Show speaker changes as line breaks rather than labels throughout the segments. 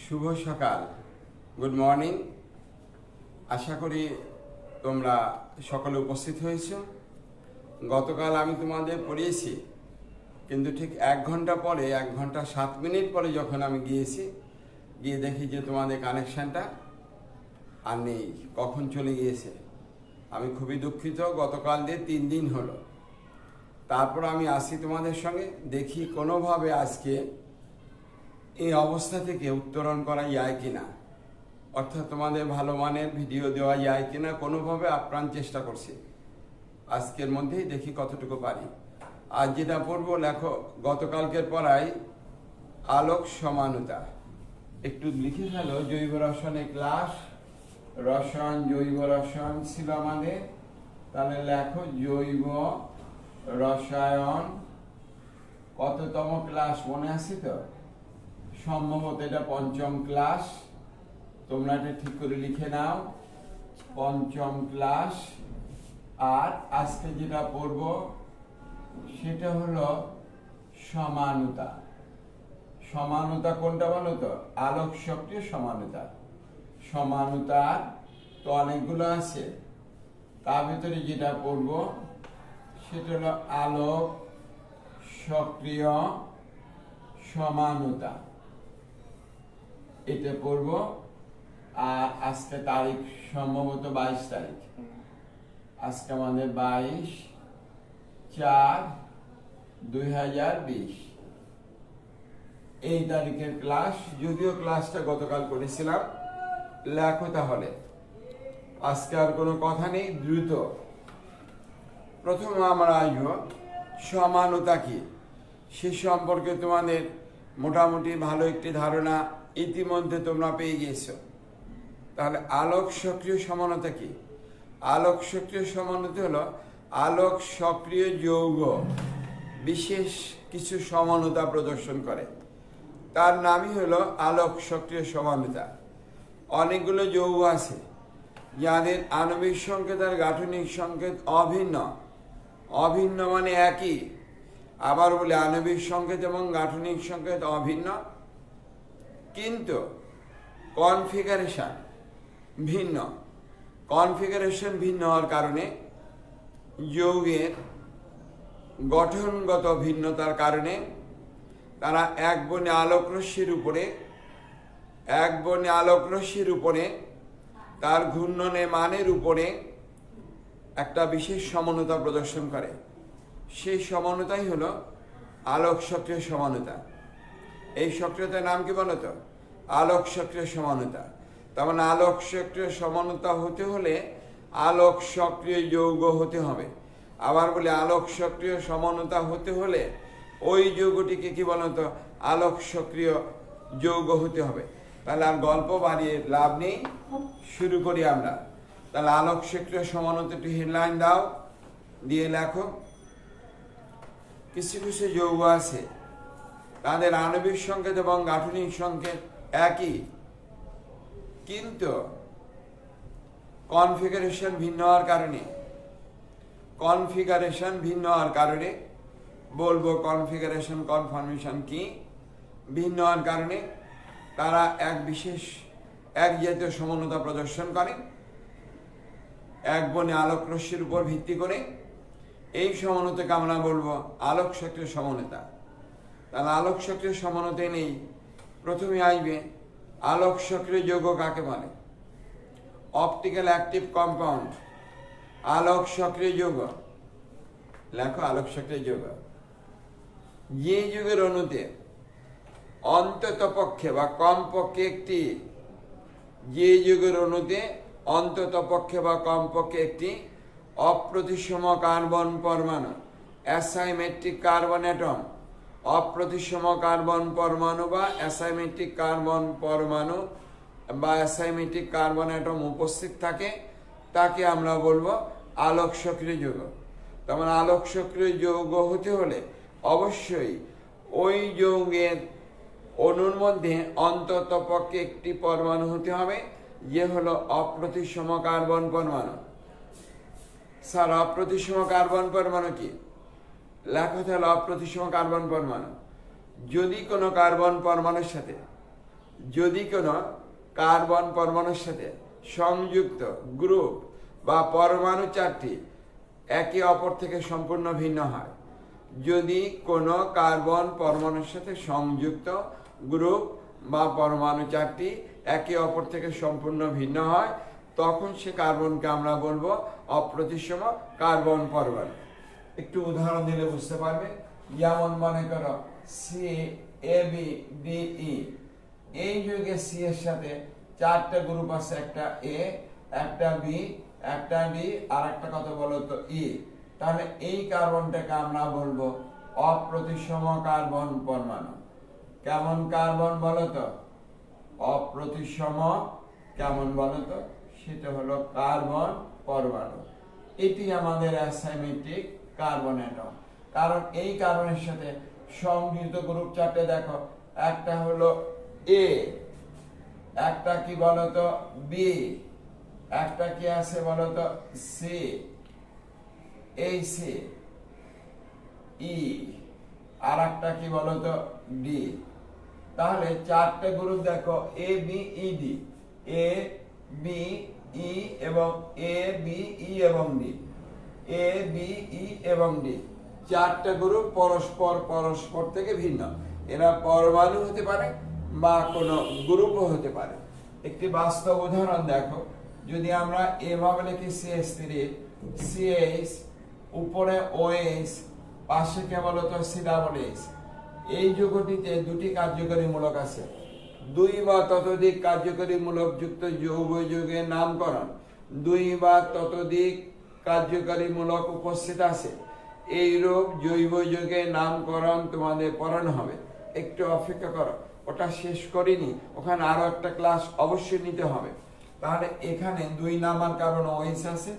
শুভ সকাল, good morning. আশা করি তোমরা সকলে উপস্থিত হয়েছ। গতকাল আমি তোমাদের পড়িয়েছি, কিন্তু ঠিক 1 ঘন্টা পরে, 1 ঘন্টা 7 মিনিট পরে যখন আমি গিয়ে দেখি যে তোমাদের কানেকশানটা আর নেই, কখন চলে গিয়েছে। আমি খুবই দুঃখিত। গতকাল দিয়ে 3 দিন হলো। তারপর আমি আসি তোমাদের সঙ্গে, দেখি কোনোভাবে আজকে এই অবস্থা থেকে উত্তরণ করা যায় কিনা, অর্থাৎ তোমাদের ভালো মানের ভিডিও দেওয়া যায় কিনা, কোনোভাবে আপ্রাণ চেষ্টা করছি। আজকের মধ্যেই দেখি কতটুকু পারি। আর যেটা পড়বো, লেখো গতকালকের পড়াই আলোক সমানতা। একটু লিখে ফেলো। জৈব রসায়নে ক্লাস, রসায়ন জৈব রসায়ন ছিল আমাদের। তাহলে লেখো জৈব রসায়ন কততম ক্লাস মনে আছে তো? সম্ভবত এটা 5ম ক্লাস। তোমরা এটা ঠিক করে লিখে নাও, 5ম ক্লাস। আর আজকে যেটা পড়ব সেটা হলো সমানতা। সমানতা কোনটা বলো তো? আলোক সক্রিয় সমানতা। সমানতার তো অনেকগুলো আছে, তার ভিতরে যেটা পড়ব সেটা হলো আলোক সক্রিয় সমানতা। এটা পড়ব। আর আজকে তারিখ সম্ভবত 22 তারিখ। আজকে আমাদের 22/4/2020 এই তারিখের ক্লাস। যদিও ক্লাসটা গতকাল করেছিলাম। লেখো তাহলে। আজকে আর কোনো কথা নেই, দ্রুত। প্রথমে আমরা আসবো সমানতা কি, সে সম্পর্কে তোমাদের মোটামুটি ভালো একটি ধারণা ইতিমধ্যে তোমরা পেয়ে গিয়েছো। তাহলে আলোক সক্রিয় সমানতা কি? আলোক সক্রিয় সমানতা হলো আলোক সক্রিয় যৌগ বিশেষ কিছু সমানতা প্রদর্শন করে, তার নামই হলো আলোক সক্রিয় সমানতা। অনেকগুলো যৌগ আছে যাদের আণবিক সংকেত আর গাঠনিক সংকেত অভিন্ন। অভিন্ন মানে একই। আবার বলে আণবিক সংকেত এবং গাঠনিক সংকেত অভিন্ন, কিন্তু কনফিগারেশন ভিন্ন। কনফিগারেশন ভিন্ন হওয়ার কারণে, যৌগের গঠনগত ভিন্নতার কারণে তারা এক বর্ণে আলোকরশ্মির উপরে তার ঘূর্ণনে মানের উপরে একটা বিশেষ সমানতা প্রদর্শন করে। সেই সমানতাই হলো আলোক সক্রিয় সমানতা। এই সক্রিয়তার নাম কি বলতো? আলোক সক্রিয় সমানতা। তার মানে আলোক সক্রিয় সমানতা হতে হলে আলোক সক্রিয় যৌগ হতে হবে। আবার বলে আলোক সক্রিয় সমানতা হতে হলে ওই যৌগটিকে কি বলতো? আলোক সক্রিয় যৌগ হতে হবে। তাহলে আর গল্প বাড়িয়ে লাভ নেই, শুরু করি আমরা। তাহলে আলোক সক্রিয় সমানতা একটু হেডলাইন দাও, দিয়ে লেখো। কিছু কিছু যৌগ আছে তাদের আণবিক সংকেত এবং গাঠনিক সংকেত একই, কিন্তু কনফিগারেশন ভিন্ন হওয়ার কারণে বলবো কনফিগারেশন কনফরমেশন কি, ভিন্ন হওয়ার কারণে তারা এক জাতীয় সমানতা প্রদর্শন করে এক বর্ণে আলোক রশ্মির উপর ভিত্তি করে। এই সমানতাকে আমরা বলবো আলোক সক্রিয় সমানতা। তাহলে আলোক সক্রিয় সমানতায় নেই, প্রথমে আসবে আলোক সক্রিয় যৌগ কাকে বলে? Optical active compound. আলোক সক্রিয় যৌগ লেখো। আলোক সক্রিয় যৌগ যে যুগের অণুতে অন্ততপক্ষে বা কমপক্ষে একটি অপ্রতিসম কার্বন পরমাণু, অ্যাসাইমেট্রিক কার্বন অ্যাটম, অপ্রতিসম কার্বন পরমাণু বা অ্যাসাইমেট্রিক কার্বন পরমাণু বা অ্যাসাইমেট্রিক কার্বন অ্যাটম উপস্থিত থাকে, তাকে আমরা বলবো আলোক সক্রিয় যৌগ। তেমন আলোক সক্রিয় যৌগ হতে হলে অবশ্যই ওই যৌগের অণুর মধ্যে অন্ততপক্ষে একটি পরমাণু হতে হবে যে হলো অপ্রতিসম কার্বন পরমাণু। স্যার, অপ্রতিসম কার্বন পরমাণু কি? লেখা হলো অপ্রতিসম কার্বন পরমাণু যদি কোনো কার্বন পরমাণুর সাথে যদি কোনো কার্বন পরমাণুর সাথে সংযুক্ত গ্রুপ বা পরমাণু চারটি একে অপর থেকে সম্পূর্ণ ভিন্ন হয়। যদি কোনো কার্বন পরমাণুর সাথে সংযুক্ত গ্রুপ বা পরমাণু চারটি একে অপর থেকে সম্পূর্ণ ভিন্ন হয়, তখন সে কার্বনকে আমরা বলবো অপ্রতিসম কার্বন পরমাণু। একটু উদাহরণ দিলে বুঝতে পারবে। যেমন মনে করো CABDE, এই যুগে সি এর সাথে চারটা গ্রুপ আছে, একটা এ, একটা বি, একটা ডি, আর একটা কত বলো তো ই। তাহলে এই কার্বনটাকে আমরা বলবো অপ্রতিসম কার্বন পরমাণু। কেমন কার্বন বলো তো? অপ্রতিসম কেমন বলো তো? সেটা হলো কার্বন পরমাণু। এটি আমাদের অ্যাসাইমেট্রিক কার্বন অ্যাটম। কারণ এই কার্বনের সাথে সংযুক্ত গ্রুপ চারটে দেখো, একটা হলো এ, একটা কি বলতো বি, একটা কি আছে বলতো সি, এই সি, ই, আর একটা কি বলতো ডি। তাহলে চারটে গ্রুপ দেখো A B E D, A B E এবং এ বি ই এবং ডি, এ বি ই এবং ডি, চারটা গ্রুপ পরস্পর থেকে ভিন্ন। এরা পরমাণু হতে পারে বা কোনো গ্রুপও হতে পারে। একটি বাস্তব উদাহরণ দেখো। যদি আমরা এভাবে লিখি CH3, CH, উপরে OH, পাশে কে বলতো COOH, এই যৌগটিতে দুটি কার্যকরী মূলক আছে। দুই বা ততোধিক কার্যকরী মূলক যুক্ত যৌগ যৌগের নামকরণ, দুই বা ততোধিক কার্যকরী মূলক উপস্থিত আছে, এইরূপ জৈব যৌগের নামকরণ তোমাদের পড়ানো হবে। একটু অপেক্ষা করো, ওটা শেষ করিনি, ওখানে আরো একটা ক্লাস অবশ্যই নিতে হবে। তাহলে এখানে দুই নাম্বার কারণ OH আছে,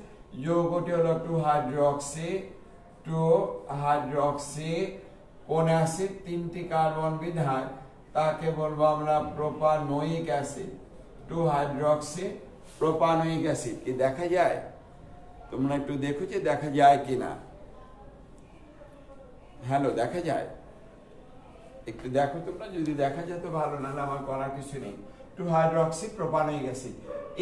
যৌগটি হলো 2 হাইড্রক্সি কোন অ্যাসিড, তিনটি কার্বন বিধায় তাকে বলবো আমরা propanoic acid. 2 hydroxy propanoic acid. কি দেখা যায়? তোমরা একটু দেখো যে দেখা যায় কিনা। হ্যালো, দেখা যায়? একটু দেখো তোমরা, যদি দেখা যায় তো ভালো, নাহলে আমার করার কিছু নেই। 2 হাইড্রক্সি প্রোপানোয়িক অ্যাসিড।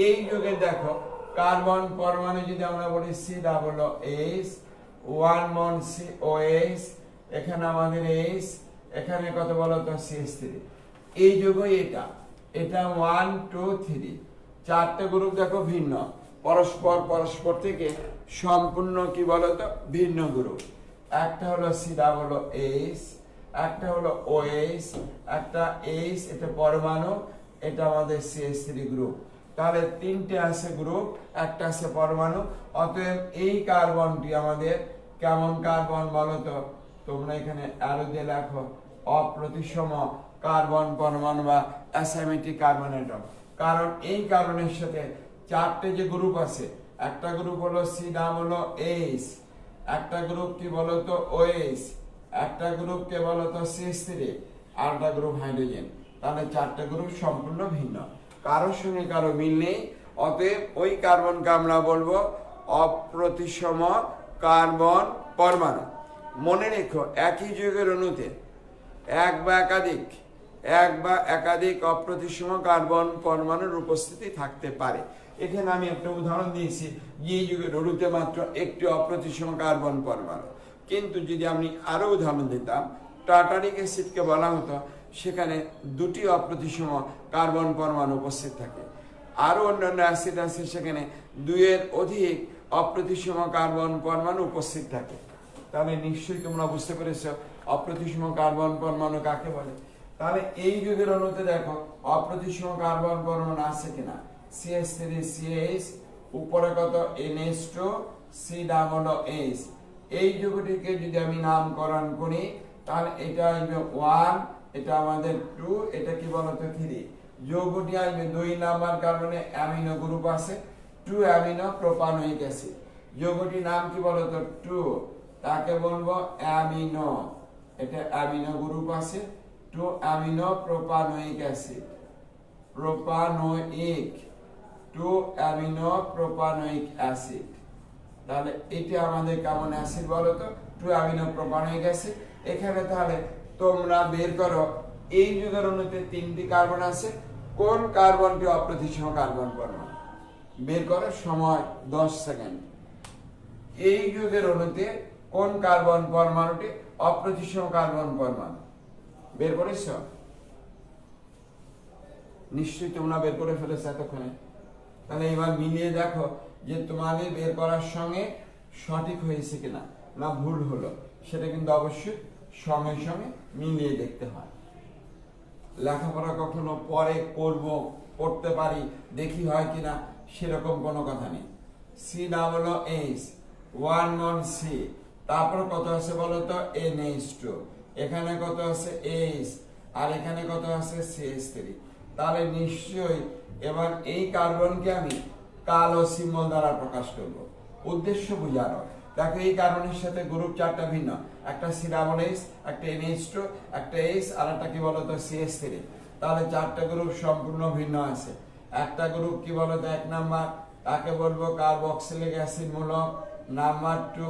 এই যুগে দেখো কার্বন পরমাণু যদি আমরা বলি COOH, 1 মন COH, এখানে আমাদের H, এখানে কত বলো তো CH3। এই যুগে এটা 1 2 3, চারটে গ্রুপ দেখো ভিন্ন, পরস্পর থেকে সম্পূর্ণ কি বলতো ভিন্ন গ্রুপ। একটা হলো COOH, একটা হলো OH, একটা H, এটা পরমাণু, এটা আমাদের CH3 গ্রুপ। তাহলে তিনটে আছে গ্রুপ, একটা আছে পরমাণু। অতএব এই কার্বনটি আমাদের কেমন কার্বন বলতো? তোমরা এখানে অ্যারো দিয়ে লেখো অপ্রতিসম কার্বন পরমাণু বা অ্যাসাইমেট্রিক কার্বন অ্যাটম। কারণ এই কার্বনের সাথে চারটে যে গ্রুপ আছে, একটা গ্রুপ হলো COOH, একটা গ্রুপ কি বলতো OH, একটা গ্রুপ কে বলতো CH3, আর একটা গ্রুপ হাইড্রোজেন। তাহলে চারটে গ্রুপ সম্পূর্ণ ভিন্ন, কারোর সঙ্গে কারো মিল নেই। অতএব ওই কার্বনকে আমরা বলবো অপ্রতিসম কার্বন পরমাণু। মনে রেখো, একই যৌগের অণুতে এক বা একাধিক অপ্রতিসম কার্বন পরমাণুর উপস্থিতি থাকতে পারে। এখানে আমি একটা উদাহরণ দিয়েছি যে যুগের অণুতে মাত্র একটি অপ্রতিসম কার্বন পরমাণু। কিন্তু যদি আমি আরো উদাহরণ দিতাম, টার্টারিক অ্যাসিডকে বলা হতো সেখানে দুটি অপ্রতিসম কার্বন পরমাণু উপস্থিত থাকে। আরো অন্যান্য অ্যাসিড আছে সেখানে দুইয়ের অধিক অপ্রতিসম কার্বন পরমাণু উপস্থিত থাকে। তাহলে নিশ্চয়ই তোমরা বুঝতে পেরেছো অপ্রতিসম কার্বন পরমাণু কাকে বলে। তাহলে এই যুগের অণুতে দেখো অপ্রতিসম কার্বন পরমাণু আছে কিনা। CH3 CH, উপরে কত NH2 COOH। এই যৌগটিকে যদি আমি নামকরণ করি তাহলে এটা আসবে 1, এটা আমাদের 2, এটা কি বলতো 3। যৌগটি আসবে 2 নাম্বার কারণে অ্যামিনো গ্রুপ আছে, 2 অ্যামিনো প্রোপানোয়িক অ্যাসিড। যৌগটির নাম কি বলতো 2, তাকে বলবো অ্যামিনো, এটা অ্যামিনো গ্রুপ আছে, 2 amino propanoic acid, propanoic, 2 amino propanoic acid. তাহলে এটা আমাদের কেমন অ্যাসিড বলতো? 2 অ্যামিনো প্রোপানোয়িক অ্যাসিড। এখানে তাহলে তোমরা বের করো এই যুগের অণুতে 3টি কার্বন আছে, কোন কার্বনটি অপ্রতিসম কার্বন পরমাণু? বের করো, সময় 10 সেকেন্ড। এই যুগের অণুতে কোন কার্বন পরমাণুটি অপ্রতিসম কার্বন পরমাণু? বের করেছ? নিশ্চয়ই তোমরা বের করে ফেলেছো এতক্ষণে। তাহলে এবার মিলিয়ে দেখো যে তোমাদের বের করার সঙ্গে সঠিক হয়েছে কিনা, না ভুল হলো, সেটা কিন্তু অবশ্যই সঙ্গে সঙ্গে মিলিয়ে দেখতে হয়। লেখাপড়া কখনো পরে করব, করতে পারি, দেখি হয় কিনা, সেরকম কোনো কথা নেই। COOH 1 মন C, তারপর কত আছে বলো তো? NH2, এখানে কত আছে? H, আর এখানে কত আছে? CH3। তাহলে নিশ্চয়ই এবার এই কার্বনকে আমি কালো সিম্বল দ্বারা প্রকাশ করব, উদ্দেশ্য বোঝানো। দেখো এই কার্বনের সাথে গ্রুপ 4টা ভিন্ন, একটা COOH, একটা NH2, একটা H, আর একটা কি বলতো? CH3। তাহলে 4টা গ্রুপ সম্পূর্ণ ভিন্ন আছে। একটা গ্রুপ কি বলতো? 1 নাম্বার, তাকে বলবো কার্বক্সিলিক অ্যাসিড মূলক। নাম্বার 2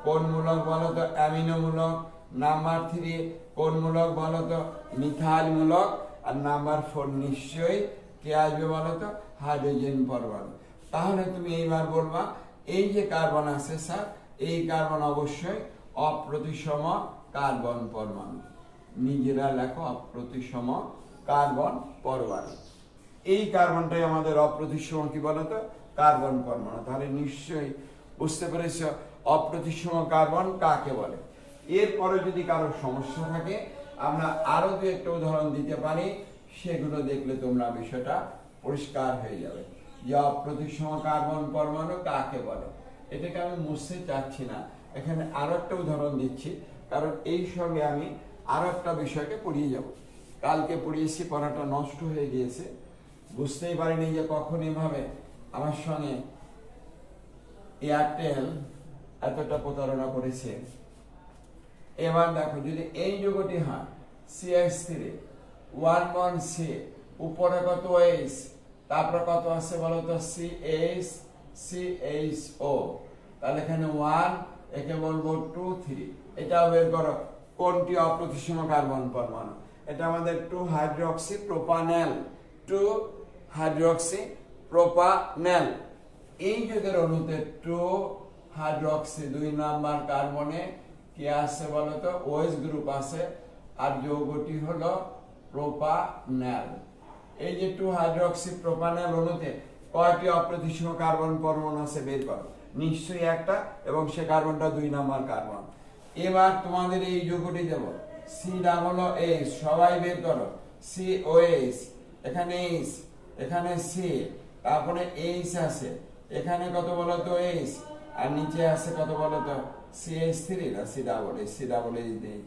কোন মূলক বলতো? অ্যামিনো মূলক। নাম্বার 3 কোন মূলক বলতো? মিথাইল মূলক। আর নাম্বার 4 নিশ্চয়ই কে আসবে বলতো? হাইড্রোজেন পরমাণু। তাহলে তুমি এইবার বলবা এই যে কার্বন আছে স্যার, এই কার্বন অবশ্যই অপ্রতিসম কার্বন পরমাণু। নিজেরা লেখো, অপ্রতিসম কার্বন পরমাণু। এই কার্বনটাই আমাদের অপ্রতিসম কি বলতো? কার্বন পরমাণু। তাহলে নিশ্চয়ই বুঝতে পেরেছ অপ্রতিসম কার্বন কাকে বলে। এরপরে যদি কারো সমস্যা থাকে আমরা আরো দু একটা উদাহরণ দিতে পারি, সেগুলো দেখলে তোমরা বিষয়টা পরিষ্কার হয়ে যাবে যে অপ্রতিসম কার্বন পরমাণু কাকে বলে। এটাকে আমি মুছতে চাচ্ছি না, এখানে আরো একটা উদাহরণ দিচ্ছি, কারণ এই সঙ্গে আমি আরো একটা বিষয়কে পড়িয়ে যাব। কালকে পড়িয়েছি, পড়াটা নষ্ট হয়ে গিয়েছে, বুঝতেই পারিনি যে কখন এভাবে আমার সঙ্গে এয়ারটেল এতটা প্রতারণা করেছে। এবার দেখো যদি এই যুগটি হয় CH3 1 মন C, উপরে কত H, তারপরে কত আছে বলতো? CH CHO। তাহলে এখানে 1, একে বলবো 2 3। এটাও বের করো কোনটি অপ্রতিসম কার্বন পরমাণু। এটা আমাদের 2 হাইড্রোক্সি প্রোপানেল। 2 হাইড্রোক্সি প্রোপানেল। এই যুগের অণুতে 2 হাইড্রোক্সি 2 নাম্বার কার্বনে কি আছে বলতো? OH গ্রুপ আছে, আর যৌগটি হলো প্রোপানেল। এই যে 2 হাইড্রোক্সি প্রোপানেল অণুতে কয়টি অপ্রতিসম কার্বন পরমাণু আছে বের করো। নিশ্চয়ই একটা, এবং সে কার্বনটা 2 নাম্বার কার্বন। এবার তোমাদের এই যৌগটি দেব COOH, সবাই বের করো। COH, এখানে H, এখানে C, তারপরে H আছে, এখানে কত বলতো? H, আর নিচে আছে কত বলতো? CH3 না COOH দেই,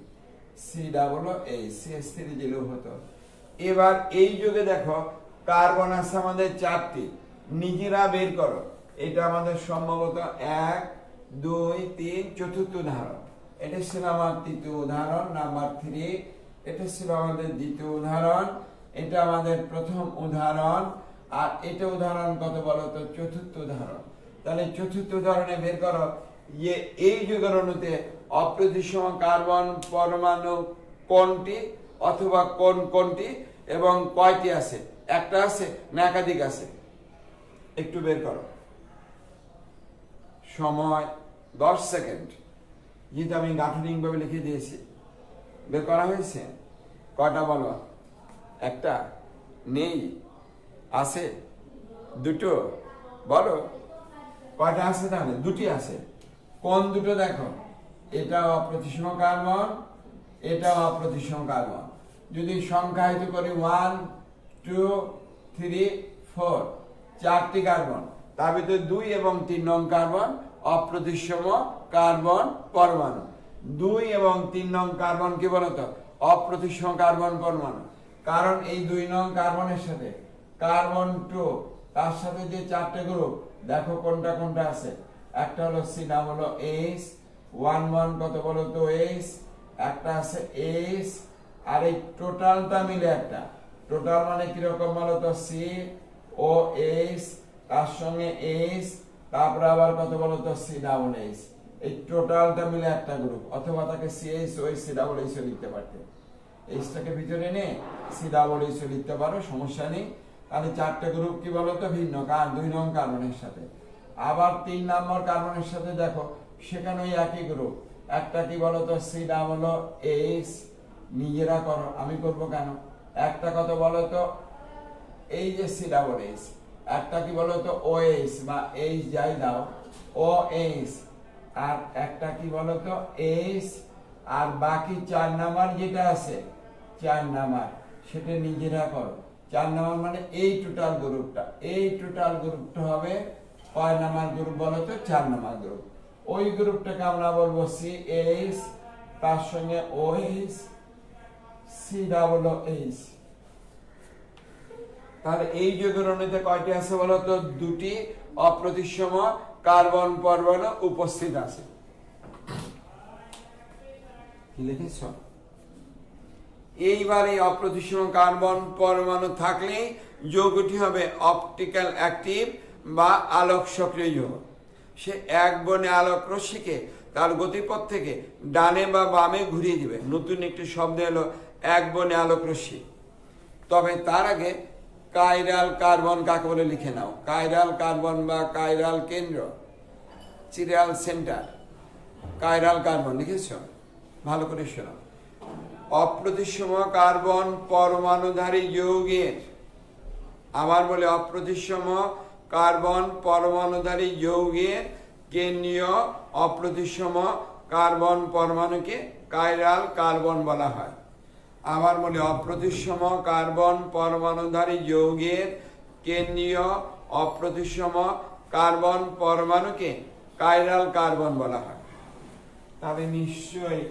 COOH দিলেও হতো। এবার এই যুগে দেখো কার্বন আছে আমাদের 4টি, নিজেরা বের করো। এটা আমাদের সম্ভবত 1 2 3 চতুর্থ উদাহরণ। এটা ছিল আমার তৃতীয় উদাহরণ নাম্বার 3। এটা ছিল আমাদের দ্বিতীয় উদাহরণ। এটা আমাদের প্রথম উদাহরণ। আর এটা উদাহরণ কত বলতো? চতুর্থ উদাহরণ। তাহলে চতুর্থ উদাহরণে বের করো যে এই যুগের অণুতে অপ্রতিসম কার্বন পরমাণু কোনটি, অথবা কোনটি, এবং কয়টি আছে? একটা আছে না একাধিক আছে? একটু বের করো, সময় 10 সেকেন্ড। যেহেতু আমি গাঠনিক ভাবে লিখে দিয়েছি, বের করা হয়েছে? কয়টা বলো? একটা নেই, আছে? দুটো বলো কয়টা আছে? তাহলে দুটি আছে। কোন দুটো দেখো? এটা অপ্রতিসম কার্বন, এটা অপ্রতিসম কার্বন। যদি সংখ্যায়িত করি 1 2 3 4, 4টি কার্বন, তার ভিতরে 2 এবং 3 নং কার্বন অপ্রতিসম কার্বন পরমাণু। 2 এবং 3 নং কার্বন কি বলতো? অপ্রতিসম কার্বন পরমাণু। কারণ এই 2 নং কার্বনের সাথে কার্বন 2, তার সাথে যে 4টে গ্রুপ দেখো কোনটা কোনটা আছে। একটা হলো COOH 1 1 কত বলতো? H, একটা আছে H, আর এই টোটালটা মিলে একটা টোটাল মানে কিরকম বলতো? COH, তার সঙ্গে H, তারপরে আবার কত বলতো? COOH। এই টোটালটা মিলে একটা গ্রুপ, অথবা তাকে CH OH COOH লিখতে পারতে। এইচটাকে ভিতরে নিয়ে সি ডাবল এইচ লিখতে পারো, সমস্যা নেই। তাহলে 4টে গ্রুপ কি বলতো ভিন্ন, 2 নং কার্বনের সাথে। আবার 3 নম্বর কার্বনের সাথে দেখো সেখানেও একই গ্রুপ, একটা কি বলতো সি ডাবল এইচ, নিজেরা করো, আমি করব কেন। একটা কত বলতো এই যে সি ডাবল এইচ, একটা কি বলতো ও এইচ বা এইচ যাই দাও ও এইচ, আর একটা কি বলতো এইচ, আর বাকি 4 নাম্বার যেটা আছে 4 নাম্বার সেটা নিজেরা করো। 4 নাম্বার মানে এই টোটাল গ্রুপটা, এই টোটাল গ্রুপটা হবে কয় নাম্বার গ্রুপ বলতো 4 নাম্বার গ্রুপ। ওই গ্রুপটাকে আমরা বলবো সি এইচ, তার সঙ্গে O H, C double H. তাহলে এই যৌগের অণুতে কয়টি আছে বলতো, 2টি অপ্রতিসম কার্বন পরমাণু উপস্থিত আছে। কি লিখেছ? এইবার এই অপ্রতিসম কার্বন পরমাণু থাকলে যৌগটি হবে অপটিক্যাল অ্যাক্টিভ বা আলোক সক্রিয় যৌগ। সে এক বনে আলোক রশ্মিকে তার গতিপথ থেকে ডানে বা বামে ঘুরিয়ে দিবে। নতুন একটি শব্দ এলো এক বনে আলোক রশ্মি। তবে তার আগে কাইরাল কার্বন কাকে বলে লিখে নাও। কাইরাল কার্বন বা কাইরাল কেন্দ্র, চিরাল সেন্টার, কাইরাল কার্বন লিখেছ? ভালো করে শোনো। অপ্রতিসম কার্বন পরমাণুধারী যৌগের, আবার বলে অপ্রতিসম কার্বন পরমাণুধারী যৌগের কেন্দ্রীয় অপ্রতিসম কার্বন পরমাণুকে কাইরাল কার্বন বলা হয়। আবার বলে অপ্রতিসম কার্বন পরমাণুধারী যৌগের কেন্দ্রীয় অপ্রতিসম কার্বন পরমাণুকে কাইরাল কার্বন বলা হয়। তবে নিশ্চয়ই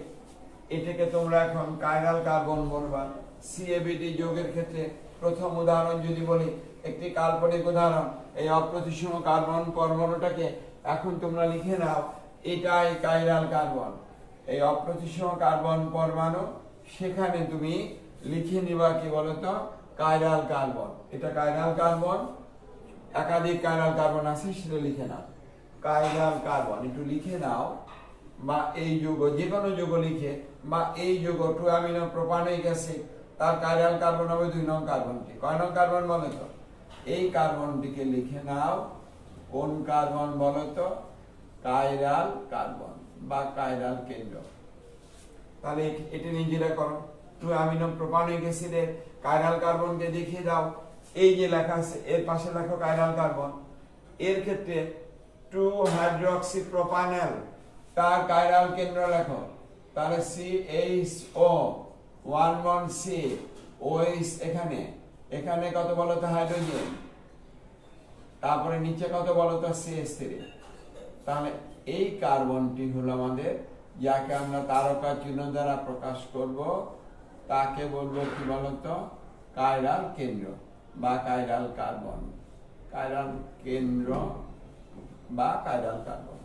এটাকে তোমরা এখন কাইরাল কার্বন বলবা। সিএবিটি যৌগের ক্ষেত্রে প্রথম উদাহরণ যদি বলি, একটি কাল্পনিক উদাহরণ, এই অপ্রতিসম কার্বন পরমাণুটাকে এখন তোমরা লিখে নাও এটাই কাইরাল কার্বন। এই অপ্রতিসম কার্বন পরমাণু, সেখানে তুমি লিখে নিবা কি বলতো কাইরাল কার্বন। এটা কাইরাল কার্বন, একাধিক কাইরাল কার্বন আছে সেটা লিখে নাও কাইরাল কার্বন, একটু লিখে নাও। বা এই যৌগ, যে কোনো যৌগ লিখে, বা এই যৌগ 2 অ্যামিনো প্রোপানোইক অ্যাসিড, তার কাইরাল কার্বন হবে 2 নং কার্বনটি। কয় নং কার্বন বলো তো? এই কার্বনটিকে লিখে নাও কোন কার্বন বলো তো? কাইরাল কার্বন বা কাইরাল কেন্দ্র। তাহলে এটা নিজেরা করো। 2 অ্যামিনো প্রোপানোইক অ্যাসিডের কাইরাল কার্বনকে দেখিয়ে দাও। এই যে লেখা আছে এর পাশে লেখো কাইরাল কার্বন। এর ক্ষেত্রে 2 হাইড্রোক্সি প্রোপানল, তার কাইরাল কেন্দ্র লেখো। তাহলে CHO 1 বন্ড C, OH এখানে, এখানে কত বলতো হাইড্রোজেন, তারপরে নিচে কত বলতো CH3। তাহলে এই কার্বনটি হলো আমাদের, যাকে আমরা তারকা চিহ্ন দ্বারা প্রকাশ করব, তাকে বলবো কি বলতো কাইরাল কেন্দ্র বা কাইরাল কার্বন। কাইরাল কেন্দ্র বা কাইরাল কার্বন।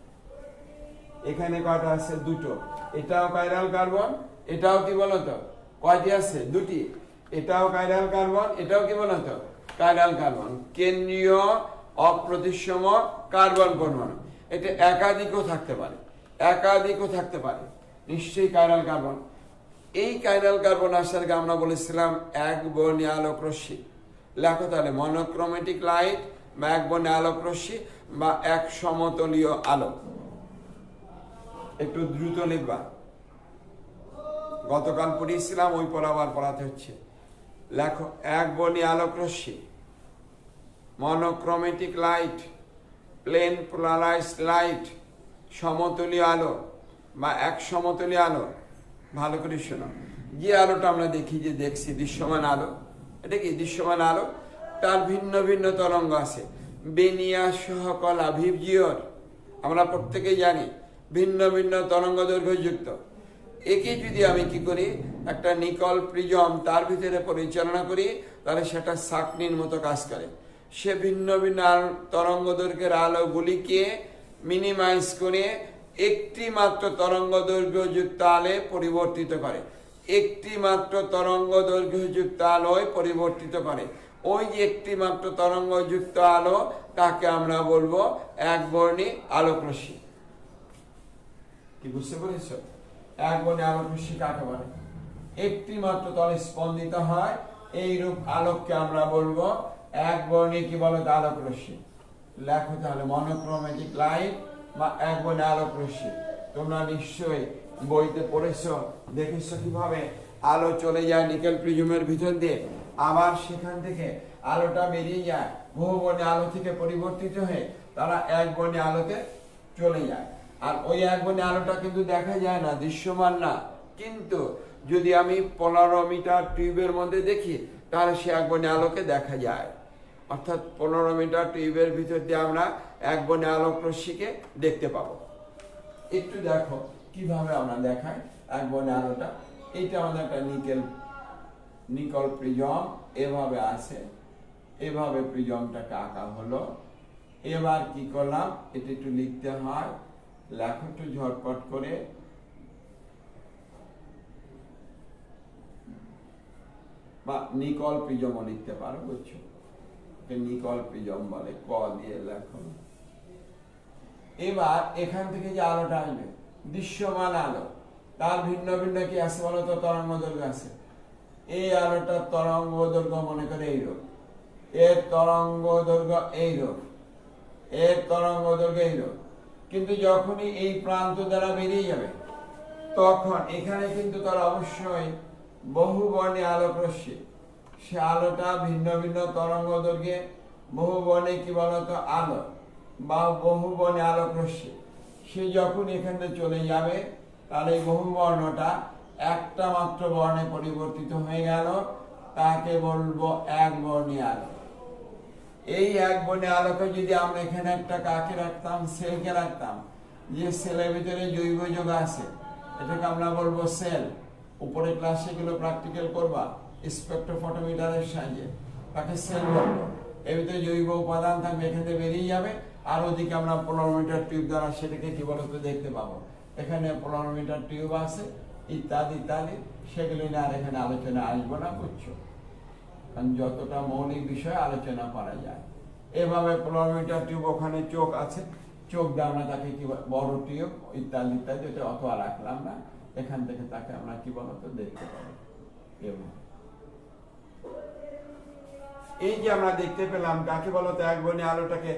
এখানে কয়টা আছে? 2টো। এটাও কাইরাল কার্বন, এটাও কি বলতো কয়টি আছে? 2টি। এটাও কাইরাল কার্বন, এটাও কি বলতো কাইরাল কার্বন। কেন্দ্রীয় অপ্রতিসম কার্বন পরমাণু। এটা একাধিকও থাকতে পারে, একাধিকও থাকতে পারে, নিশ্চয়ই কাইরাল কার্বন। এই কাইরাল কার্বন আসারকে আমরা বলেছিলাম এক বর্ণীয় আলোক রশ্মি। লেখো তাহলে মনোক্রোমেটিক লাইট বা এক বর্ণীয় আলোক রশ্মি বা এক সমতলীয় আলো। একটু দ্রুত লিখবা, গতকাল পড়িয়েছিলাম ওই পড়া আবার পড়াতে হচ্ছে। লেখো এক বর্ণীয় আলোক রশ্মি, monochromatic light, plane polarised light, সমতলীয় আলো বা এক সমতলীয় আলো। ভালো করে শোনো, যে আলোটা আমরা দেখি, যে দেখছি দৃশ্যমান আলো, এটা কি দৃশ্যমান আলো? তার ভিন্ন ভিন্ন তরঙ্গ আছে। বেনিয়া সহকলা ভিবজিওর আমরা প্রত্যেকেই জানি ভিন্ন ভিন্ন তরঙ্গ দৈর্ঘ্য যুক্ত। একে যদি আমি কি করি, একটা নিকল প্রিজম তার ভিতরে পরিচালনা করি, তাহলে সেটা সাকনির মতো কাজ করে। সে ভিন্ন ভিন্ন তরঙ্গ দৈর্ঘ্যের আলোগুলিকে মিনিমাইজ করে একটি মাত্র তরঙ্গ দৈর্ঘ্য যুক্ত আলোয় পরিবর্তিত করে। একটি মাত্র তরঙ্গ দৈর্ঘ্য যুক্ত আলোয় পরিবর্তিত করে। ওই যে একটি মাত্র তরঙ্গ যুক্ত আলো, তাকে আমরা বলবো একবর্ণী আলোক রশ্মি। কি বুঝতে পেরেছ? একবর্ণী আলোক রশ্মি কাকে বলে? একটি মাত্র তলে স্পন্দিত হয়, এইরূপ আলোককে আমরা বলবো একবর্ণীয় কি বলো আলোক রশ্মি। লেখো তাহলে মনোক্রোমেটিক লাইট বা একবর্ণীয় আলোক রশ্মি। তোমরা নিশ্চয়ই বইতে পড়েছো, দেখেছো কিভাবে আলো চলে যায় নিকেল প্রিজমের ভিতর দিয়ে, আবার সেখান থেকে আলোটা বেরিয়ে যায়, বহুবর্ণীয় আলো থেকে পরিবর্তিত হয়ে তারা একবর্ণীয় আলোতে চলে যায়। আর ওই একবর্ণীয় আলোটা কিন্তু দেখা যায় না, দৃশ্যমান না, কিন্তু যদি আমি 15 মিটার টিউবের মধ্যে দেখি তাহলে সে একবর্ণীয় আলোকে দেখা যায়। অর্থাৎ 15 মিটার টিউবের ভিতর দিয়ে আমরা একবর্ণীয় আলোক রশ্মিকে দেখতে পাবো। একটু দেখো কিভাবে আমরা দেখাই একবর্ণীয় আলোটা। এইটা আমাদের একটা নিকল প্রিজম, এভাবে আছে, এভাবে প্রিজমটাকে আঁকা হলো। এবার কি করলাম, এটা একটু লিখতে হয়, লেখো একটু ঝটপট করে। বা নিকল প্রিজমও লিখতে পারো, বুঝছো, নিকল প্রিজম বলে, ক দিয়ে লেখো। এবার এখান থেকে যে আলোটা আসবে দৃশ্যমান আলো, তার ভিন্ন ভিন্ন কি আছে বলতো, তরঙ্গ দৈর্ঘ্য আছে। এই আলোটার তরঙ্গ দৈর্ঘ্য মনে করে এইরূপ, এর তরঙ্গ দৈর্ঘ্য এইরূপ, এর তরঙ্গ দৈর্ঘ্য এইরূপ। কিন্তু যখনই এই প্রান্ত দ্বারা বেরিয়ে যাবে তখন এখানে কিন্তু তার অবশ্যই বহুবর্ণীয় আলোক রশ্মি, সে আলোটা ভিন্ন ভিন্ন তরঙ্গ দৈর্ঘ্যে বহুবর্ণীয় কি বলতো আলো বা বহুবর্ণীয় আলোক রশ্মি, সে যখন এখানে চলে যাবে তাহলে এই বহুবর্ণটা একটা মাত্র বর্ণে পরিবর্তিত হয়ে গেল, তাকে বলবো একবর্ণীয় আলো। এই একবর্ণীয় আলোকে যদি আমরা এখানে একটা কাকে রাখতাম, সেলকে রাখতাম, যে সেলের ভিতরে জৈব যৌগ আছে, এটাকে আমরা বলবো সেল। উপরে ক্লাসে গুলো প্র্যাকটিক্যাল করবা স্পেকট্রোফটোমিটারের সাহায্যে, তাকে সেল বলবো। এর ভিতরে জৈব উপাদান থাকবে, এখান থেকে বেরিয়ে যাবে, আর ওদিকে আমরা 15 মিটার টিউব দ্বারা সেটাকে কি বলতো দেখতে পাবো। এখানে 15 মিটার টিউব আছে, ইত্যাদি ইত্যাদি, সেগুলো নিয়ে আর এখানে আলোচনা আসবো না, বুঝছো, কারণ যতটা মৌলিক বিষয় আলোচনা করা যায়। এভাবে 15 মিটার টিউব, ওখানে চোখ আছে, চোখ দিয়ে আমরা তাকে কি বড় টিউব ইত্যাদি ইত্যাদি, এটা অত আর রাখলাম না, এখান থেকে তাকে আমরা কি বলতো দেখতে পাবো। এই যে আমরা দেখতে পেলাম কাকে বলতো একবর্ণীয় আলোটাকে,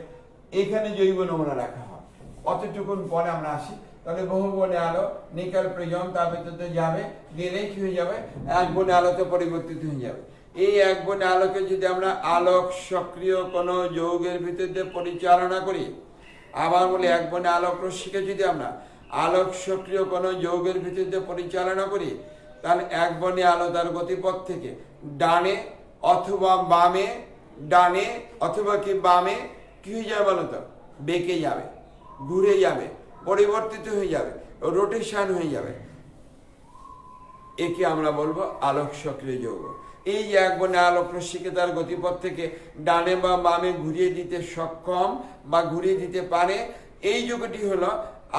এখানে জৈব নমুনা রাখা হয়। অতটুকুন পরে আমরা আসি, তাহলে বহুবর্ণীয় আলো নিকেল প্রিজম তার ভিতরে যাবে, গেলেই কি হয়ে যাবে, একবর্ণীয় আলোতে পরিবর্তিত হয়ে যাবে। এই একবর্ণীয় আলোকে যদি আমরা আলোক সক্রিয় কোন যৌগের ভিতরে পরিচালনা করি, আবার বলি একবর্ণীয় আলোক রশ্মিকে যদি আমরা আলোক সক্রিয় কোন যৌগের ভিতরে পরিচালনা করি, তাহলে একবর্ণীয় আলো তার গতিপথ থেকে ডানে অথবা বামে, ডানে অথবা কি বামে কি হয়ে যাবে বলতো, বেঁকে যাবে, ঘুরে যাবে, পরিবর্তিত হয়ে যাবে, রোটেশন হয়ে যাবে। একে আমরা বলবো আলোক সক্রিয় যৌগ। এই যে একবর্ণীয় আলোক রশ্মিকে তার গতিপথ থেকে ডানে বা বামে ঘুরিয়ে দিতে সক্ষম বা ঘুরিয়ে দিতে পারে, এই যৌগটি হলো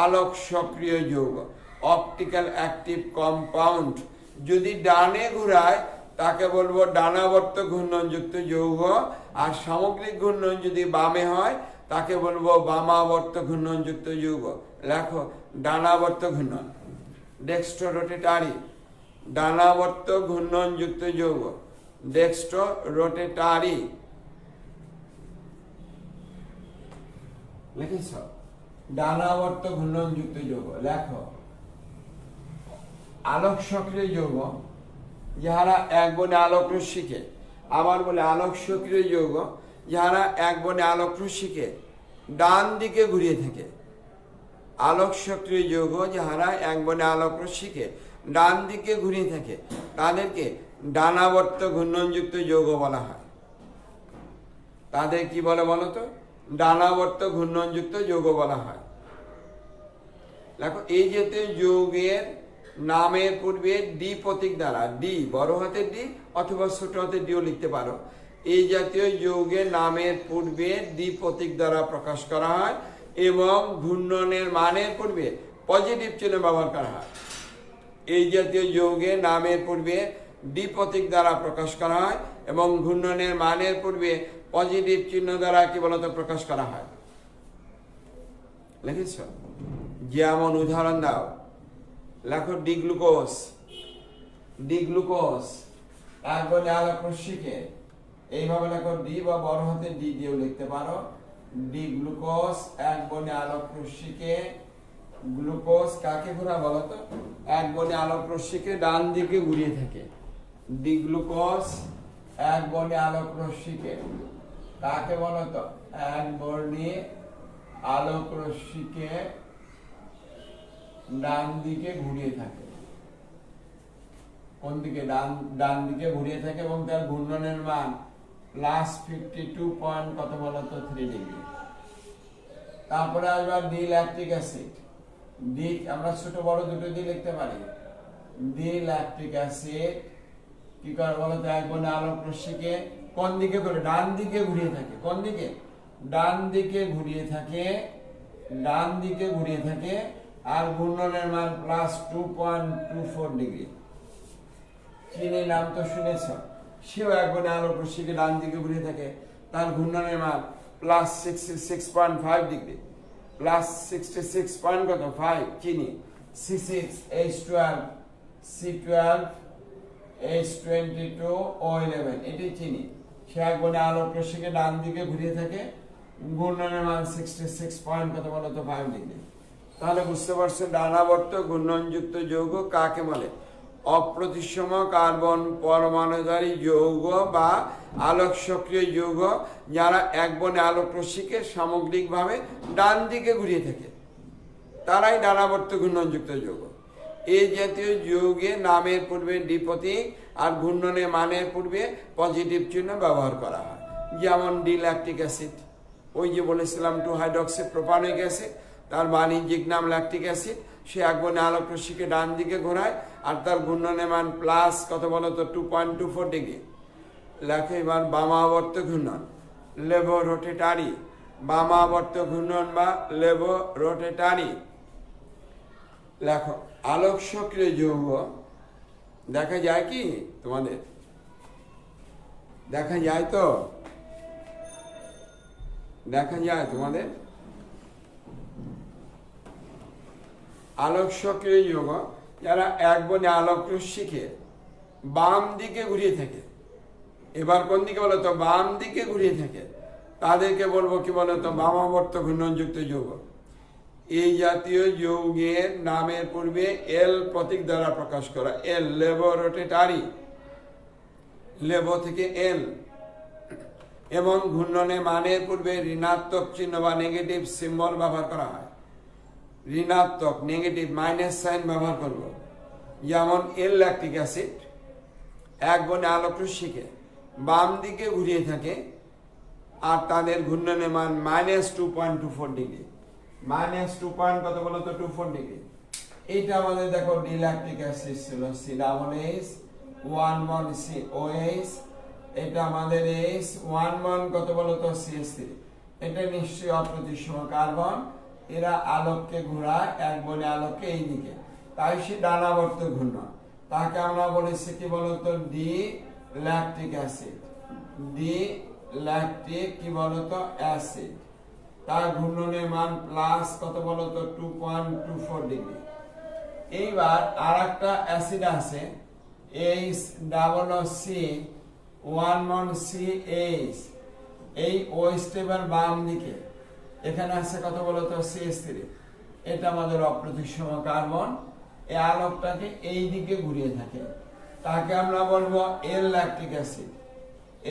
আলোক সক্রিয় যৌগ, অপটিক্যাল অ্যাক্টিভ কম্পাউন্ড। যদি ডানে ঘুরায় তাকে বলবো ডানাবর্ত ঘূর্ণনযুক্ত যৌগ, আর সামগ্রিক ঘূর্ণন যদি বামে হয় তাকে বলবো বামাবর্ত ঘূর্ণনযুক্ত যৌগ। লেখো ডানাবর্ত ঘূর্ণন, ডেক্সট্রো রোটেটারি, ডানাবর্ত ঘূর্ণনযুক্ত যৌগ, ডেক্সট্রো রোটেটারি। লিখেছ ডানাবর্ত ঘূর্ণনযুক্ত যৌগ। লেখো আলোক সক্রিয় যৌগ যারা একবর্ণীয় আলোক রশ্মিকে, আবার বলে আলোক সক্রিয় যৌগ যারা একবর্ণীয় আলোক রশ্মিকে ডান দিকে ঘুরিয়ে থাকে। আলোক সক্রিয় যৌগ যারা একবর্ণীয় আলোক রশ্মিকে ডান দিকে ঘুরিয়ে থাকে তাদেরকে ডানাবর্ত ঘূর্ণনযুক্ত যৌগ বলা হয়। তাদের কি বলে বলতো, ডানাবর্ত ঘূর্ণনযুক্ত যৌগ বলা হয়। দেখো এই জাতীয় যৌগের নামের পূর্বে ডি প্রতীক দ্বারা, ডি বড় হাতের ডি অথবা ছোট হাতের ডিও লিখতে পারো, এই জাতীয় যৌগের নামের পূর্বে ডি প্রতীক দ্বারা প্রকাশ করা হয় এবং ঘূর্ণনের মানের পূর্বে পজিটিভ চিহ্ন ব্যবহার করা হয়। এই জাতীয় যৌগের নামের পূর্বে ডি প্রতীক দ্বারা প্রকাশ করা হয় এবং ঘূর্ণনের মানের পূর্বে পজিটিভ চিহ্ন দ্বারা কি বলতো প্রকাশ করা হয়। লিখেছ? যেমন উদাহরণ দাও, লেখো ডি গ্লুকোজ, ডি গ্লুকোজ এক বনে আলোক রশ্মিকে এইভাবে লেখো ডি বা বড় হাতে ডি দিয়েও লিখতে পারো। ডি গ্লুকোজ এক বনে আলোক রশ্মিকে, গ্লুকোজ কাকে ঘোরায় বলো তো? এক বনে আলোক রশ্মিকে ডান দিকে ঘুরিয়ে থাকে। ডি গ্লুকোজ এক বনে আলোক রশ্মিকে কাকে বলো তো? এক বনে আলোক রশ্মিকে ডান দিকে ঘুরিয়ে থাকে। কোন দিকে? ডান দিকে ঘুরিয়ে থাকে এবং তার ঘূর্ণনের মান +52 পয়েন্ট কত বলতো 3 ডিগ্রি। তারপরে আসবে ডি ল্যাকটিক অ্যাসিড। ডি আমরা ছোট বড় দুটো দিয়ে লিখতে পারি। ডি ল্যাকটিক অ্যাসিড কি করে বলতো? এক বনে আলোক রশ্মিকে কোন দিকে করে? ডান দিকে ঘুরিয়ে থাকে। কোন দিকে? ডান দিকে ঘুরিয়ে থাকে, ডান দিকে ঘুরিয়ে থাকে আর ঘূর্ণনের মান +2.24 ডিগ্রি। চিনির নাম তো শুনেছ, সেও এক বনে আলোক রশ্মিকে ডান দিকে ঘুরিয়ে থাকে, তার ঘূর্ণনের মান +66.5 ডিগ্রি। +66 পয়েন্ট কত? 5 চিনি। C6H12 C12 H22 O11 এটি চিনি। সে এক বনে আলোক রশ্মিকে ডান দিকে ঘুরিয়ে থাকে, ঘূর্ণনের মান 66 পয়েন্ট কত বলতো 5 ডিগ্রি। তাহলে বুঝতে পারছো ডানাবর্ত ঘূর্ণনযুক্ত যৌগ কাকে বলে? অপ্রতিসম কার্বন পরমাণুধারী যৌগ বা আলোক সক্রিয় যৌগ যারা এক বনে আলোক রশ্মিকে সামগ্রিকভাবে ডান দিকে ঘুরিয়ে থাকে, তারাই ডানাবর্ত ঘূর্ণনযুক্ত যৌগ। এই জাতীয় যৌগে নামের পূর্বে ডি প্রতীক আর ঘূর্ণনের মানের পূর্বে পজিটিভ চিহ্ন ব্যবহার করা হয়। যেমন ডি ল্যাকটিক অ্যাসিড, ওই যে বলেছিলাম 2 হাইড্রক্সি প্রোপানিক অ্যাসিড, তার বাণিজ্যিক নাম ল্যাকটিক অ্যাসিড। সে এক বনে আলোক রশ্মিকে ডান দিকে ঘোরায় আর তার ঘূর্ণনের মান প্লাস কত বলতো 2.24 ডিগ্রি। লেখো এবার বামাবর্ত ঘূর্ণন, লেভো রোটেটারি। বামাবর্ত ঘূর্ণন বা লেভো রোটেটারি। লেখো আলোক সক্রিয় যৌগ দেখা যায় কি তোমাদের? দেখা যায় তো? দেখা যায় তোমাদের? আলোক সক্রিয় যৌগ যারা এক বনে আলোক রশ্মিকে বাম দিকে ঘুরিয়ে থাকে, এবার কোন দিকে বলতো? বাম দিকে ঘুরিয়ে থাকে, তাদেরকে বলবো কি বলতো? বামাবর্ত ঘূর্ণনযুক্ত যৌগ। এই জাতীয় যৌগের নামের পূর্বে এল প্রতীক দ্বারা প্রকাশ করা। এল লেভো রোটেটারি, লেভো থেকে এল, এবং ঘূর্ণনে মানের পূর্বে ঋণাত্মক চিহ্ন বা নেগেটিভ সিম্বল ব্যবহার করা হয়। ঋণাত্মক নেগেটিভ মাইনাস সাইন ব্যবহার করব। যেমন এল ল্যাকটিক অ্যাসিড এক বনে আলোক রশ্মিকে বাম দিকে ঘুরিয়ে থাকে আর তাদের ঘূর্ণনের মান -2.24 ডিগ্রি। -2 পয়েন্ট কত বলতো 24 ডিগ্রি। এইটা আমাদের দেখো ডি ল্যাকটিক অ্যাসিড ছিল COOH 1 বন্ড COH, এটা আমাদের H 1 বন্ড কত বলতো CH3। এটা নিশ্চয়ই অপ্রতিসম কার্বন, এরা আলোককে ঘোরায় এক বনে আলোককে এই দিকে, তাই সে ডানাবর্ত ঘূর্ণন। তাকে আমরা বলেছি কি বলতো? D lactic acid. D lactic কি বলতো? অ্যাসিড। তার ঘূর্ণনের মান প্লাস কত বলতো 2.24 ডিগ্রি। এইবার আর একটা অ্যাসিড আছে HCC 1 বন্ড CH, এই OH টেবিল বাম দিকে, এখানে আছে কত বলতো CH3। এটা আমাদের অপ্রতিসম কার্বন, এই আলোকটাকে এই দিকে ঘুরিয়ে থাকে, তাকে আমরা বলবো এল ল্যাকটিক অ্যাসিড।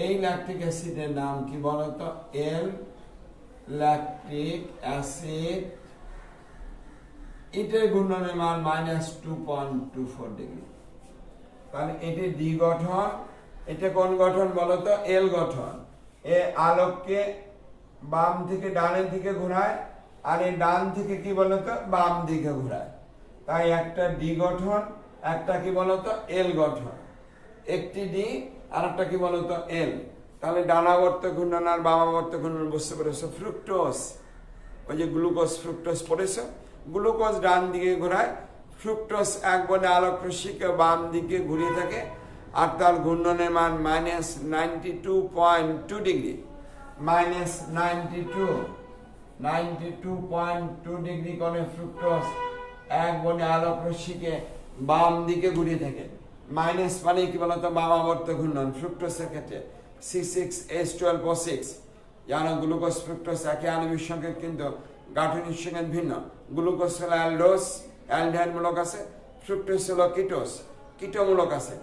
এই ল্যাকটিক অ্যাসিডের নাম কি বলতো? এল ল্যাকটিক অ্যাসিড। এটার ঘূর্ণনের মান -2.24 ডিগ্রি। তাহলে এটি ডি গঠন, এটা কোন গঠন বলতো? এল গঠন। এ আলোককে বাম থেকে ডানের দিকে ঘোরায় আর এই ডান থেকে কি বলতো? বাম দিকে ঘোরায়, তাই একটা ডি গঠন, একটা কি বলতো? এল গঠন। একটি ডি আর একটা কি বলতো? এল। তাহলে ডানাবর্ত ঘূর্ণন আর বামাবর্ত ঘূর্ণন বুঝতে পেরেছো? ফ্রুক্টোজ, ওই যে গ্লুকোজ ফ্রুক্টোজ পড়েছো, গ্লুকোজ ডান দিকে ঘোরায়, ফ্রুক্টোজ এক বনে আলোক রশ্মিকে বাম দিকে ঘুরিয়ে থাকে আর তার ঘূর্ণনের মান -92.2 ডিগ্রি। -92.2 ডিগ্রি কোণে ফ্রুক্টোজ এক বনে আলোক রশ্মিকে বাম দিকে ঘুরিয়ে থাকে, মাইনাস মানে কি বলতো বামাবর্ত ঘূর্ণন ফ্রুক্টোজের ক্ষেত্রে C6H12O6 জানো গ্লুকোজ ফ্রুক্টোজ একই আণবিক সংকেত কিন্তু গাঠনিক সংকেত ভিন্ন। গ্লুকোজ হলো অ্যালডোজ অ্যালডিহাইড মূলক আছে, ফ্রুক্টোজ হলো কিটোজ কিটোমূলক আছে।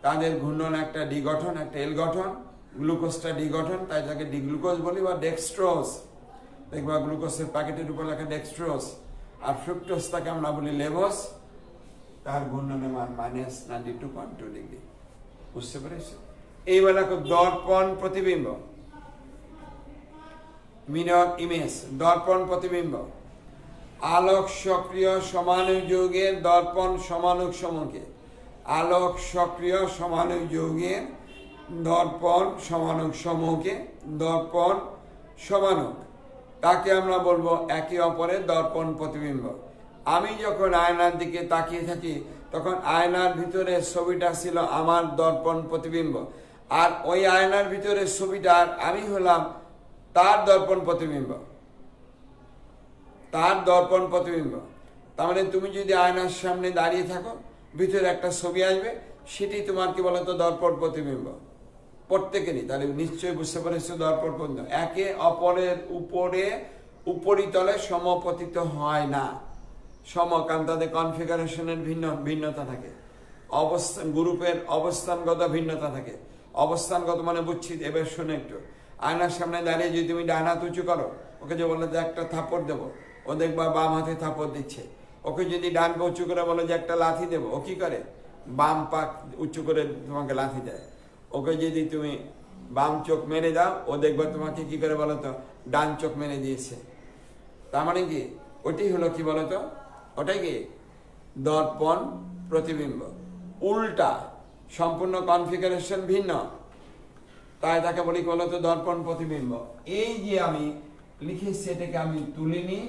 তাদের ঘূর্ণন একটা ডি গঠন একটা এল গঠন, গ্লুকোজটা ডি গঠন তাই তাকে ডি গ্লুকোজ বলি বা ডেক্সট্রোজ। দেখবা গ্লুকোজের প্যাকেটের উপর লেখা ডেক্সট্রোজ। আর ফ্রুক্টোজটাকে আমরা বলি লেভোস, তার ঘূর্ণনের মান -92.2 ডিগ্রি। বুঝতে পেরেছো? এইবার দেখো দর্পণ প্রতিবিম্ব, মিরর ইমেজ, দর্পণ প্রতিবিম্ব। আলোক সক্রিয় সমাণু যৌগের দর্পণ সমানুক সমূহকে, আলোক সক্রিয় সমাণু যৌগের দর্পণ সমানুক সমূহকে দর্পণ সমানুক, তাকে আমরা বলবো একে অপরের দর্পণ প্রতিবিম্ব। আমি যখন আয়নার দিকে তাকিয়ে থাকি তখন আয়নার ভিতরে ছবিটা ছিল আমার দর্পণ প্রতিবিম্ব, আর ওই আয়নার ভিতরে ছবিটার আমি হলাম তার দর্পণ প্রতিবিম্ব, তার দর্পণ প্রতিবিম্ব। তার মানে তুমি যদি আয়নার সামনে দাঁড়িয়ে থাকো ভিতরে একটা ছবি আসবে, সেটি তোমার কি বলতো দর্পণ প্রতিবিম্ব প্রত্যেকেরই। তাহলে নিশ্চয়ই বুঝতে পেরেছো দর্পণ প্রতিবিম্ব একে অপরের উপরে উপরিতলে সমপতিত হয় না, কারণ তাদের কনফিগারেশনের ভিন্নতা থাকে, অবস্থান গ্রুপের অবস্থানগত ভিন্নতা থাকে। অবস্থানগত মানে বুঝছি, এবার শুনে একটু। আয়নার সামনে দাঁড়িয়ে যদি তুমি ডান হাত উঁচু করো, ওকে যে বলে যে একটা থাপ্পড় দেবো, ও দেখবা বাম হাতে থাপ্পড় দিচ্ছে। ওকে যদি ডানকে উঁচু করে বলে যে একটা লাথি দেবো, ও কি করে বাম পাক উঁচু করে তোমাকে লাথি দেয়। ওকে যদি তুমি বাম চোখ মেরে দাও, ও দেখবা তোমাকে কি করে বলো তো ডান চোখ মেরে দিয়েছে। তার মানে কি ওটি হলো কি বলতো, ওটাই কি দর্পণ প্রতিবিম্ব। উল্টা সম্পূর্ণ কনফিগারেশন ভিন্ন, তাই তাকে বলি বলতো দর্পণ প্রতিবিম্ব। এই যে আমি লিখেছি এটাকে আমি তুলিনি,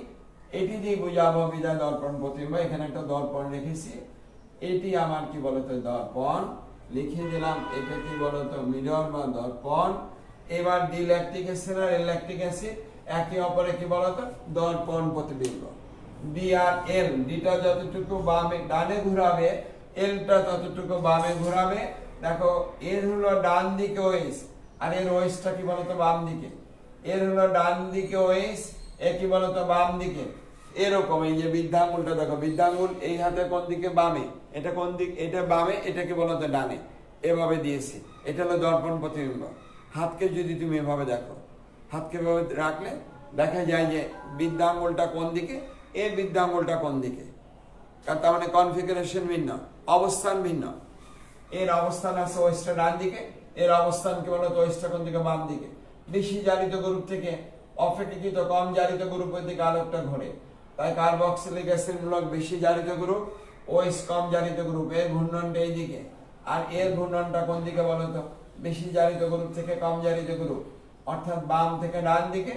এটি দিয়ে বুঝাবো বিদায় দর্পণ প্রতিবিম্ব। এখানে একটা দর্পণ রেখেছি, এটি আমার কি বলতো দর্পণ লিখে দিলাম। এটা কি বলতো মিরর বা দর্পণ। এবার ডি ল্যাকটিক অ্যাসিড আর এল ল্যাকটিক অ্যাসিড একে অপরে কি বলতো দর্পণ প্রতিবিম্ব। ডি আর এল, ডিটা যতটুকু বামে ডানে ঘোরাবে, এলটা ততটুকু বামে ঘোরাবে। দেখো এর হলো ডান দিকে ওয়েস, আর এর ওয়েসটা কি বলতো বাম দিকে। এর হলো ডান দিকে ওয়েস, এ কি বলতো বাম দিকে। এরকম এই যে বৃদ্ধাঙ্গুলটা দেখো, বৃদ্ধাঙ্গুল এই হাতে কোন দিকে বামে, এটা কোন দিক, এটা বামে, এটা কি বলতো ডানে, এভাবে দিয়েছি। এটা হলো দর্পণ প্রতিবিম্ব। হাতকে যদি তুমি এভাবে দেখো, হাতকে এভাবে রাখলে দেখা যায় যে বৃদ্ধাঙ্গুলটা কোন দিকে, এর বৃদ্ধাঙ্গুলটা কোন দিকে। কারণ তার মানে কনফিগারেশন ভিন্ন, অবস্থান ভিন্ন। এর অবস্থান আছে ওয়েস্টটা ডান দিকে, এর অবস্থান কি বলতো ওয়েস্টটা কোন দিকে বাম দিকে। বেশি জারিত গ্রুপ থেকে অপেক্ষাকৃত কম জারিত গ্রুপের দিকে আলোকটা ঘোরে, তাই কার্বক্সিলিক অ্যাসিড মূলক বেশি জারিত গ্রুপ, ওএস কম জারিত গ্রুপ, এর ঘূর্ণনটা এই দিকে। আর এর ঘূর্ণনটা কোন দিকে বলতো বেশি জারিত গ্রুপ থেকে কম জারিত গ্রুপ, অর্থাৎ বাম থেকে ডান দিকে।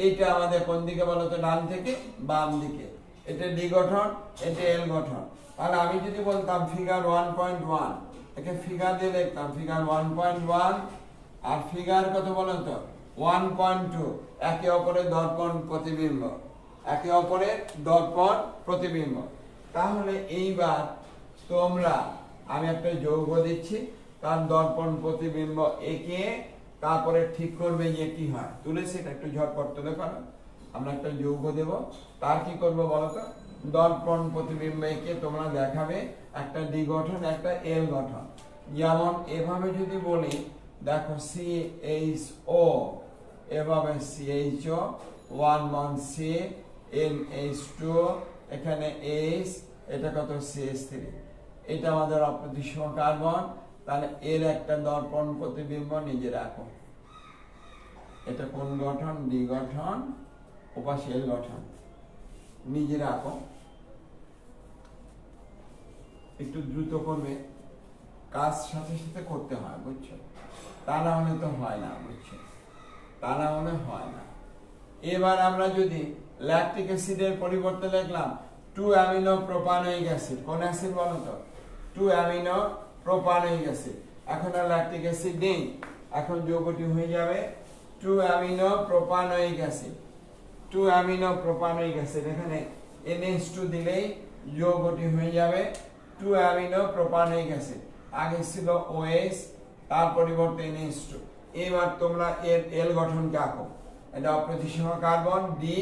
এইটা আমাদের কোন দিকে বলতো ডান থেকে বাম দিকে। এটা ডি গঠন, এটা এল গঠন। তাহলে আমি যদি বলতাম ফিগার 1.1, একে ফিগার দিয়ে লিখতাম ফিগার 1.1 আর ফিগার কত বলতো 1.2, একে অপরের দর্পণ প্রতিবিম্ব, একে অপরের দর্পণ প্রতিবিম্ব। তাহলে এইবার তোমরা আমি একটা যৌগ দিচ্ছি, তার দর্পণ প্রতিবিম্ব এঁকে তারপরে ঠিক করবে যে কি হয়। তুলেছি এটা একটু ঝটপট তুলে পারো। আমরা একটা যৌগ দেব, তার কি করবো বলতো দর্পণ প্রতিবিম্ব এঁকে তোমরা দেখাবে একটা ডি গঠন একটা এল গঠন। যেমন এভাবে যদি বলি দেখো CHO, এভাবে CHO 1 C NH2, এখানে H, এটা কত CH3, এটা আমাদের অপ্রতিসম কার্বন। তাহলে এর একটা দর্পণ প্রতিবিম্ব নিজে রাখো। এটা কোন গঠন, ডি গঠন, ওপাশে এল গঠন, নিজে রাখো। একটু দ্রুত করবে, কাজ সাথে সাথে করতে হয় বুঝছো, তা না হলে তো হয় না বুঝছো, তা না হলে হয় না। এবার আমরা যদি ল্যাকটিক অ্যাসিডের পরিবর্তে লিখলাম 2 অ্যামিনো প্রোপানোয়িক অ্যাসিড, কোন অ্যাসিড বলো তো 2 অ্যামিনো প্রোপানোয়িক অ্যাসিড। এখন আর ল্যাকটিক অ্যাসিড নেই, এখন যৌগটি হয়ে যাবে 2 amino propanoic acid. 2 amino propanoic acid, এখানে NH2 দিলেই যৌগটি হয়ে যাবে 2 অ্যামিনো প্রোপানোয়িক অ্যাসিড। আগে ছিল OH, তার পরিবর্তে NH2। এবার তোমরা এর এল গঠনকে আঁকো। এটা অপ্রতিসম কার্বন, ডি,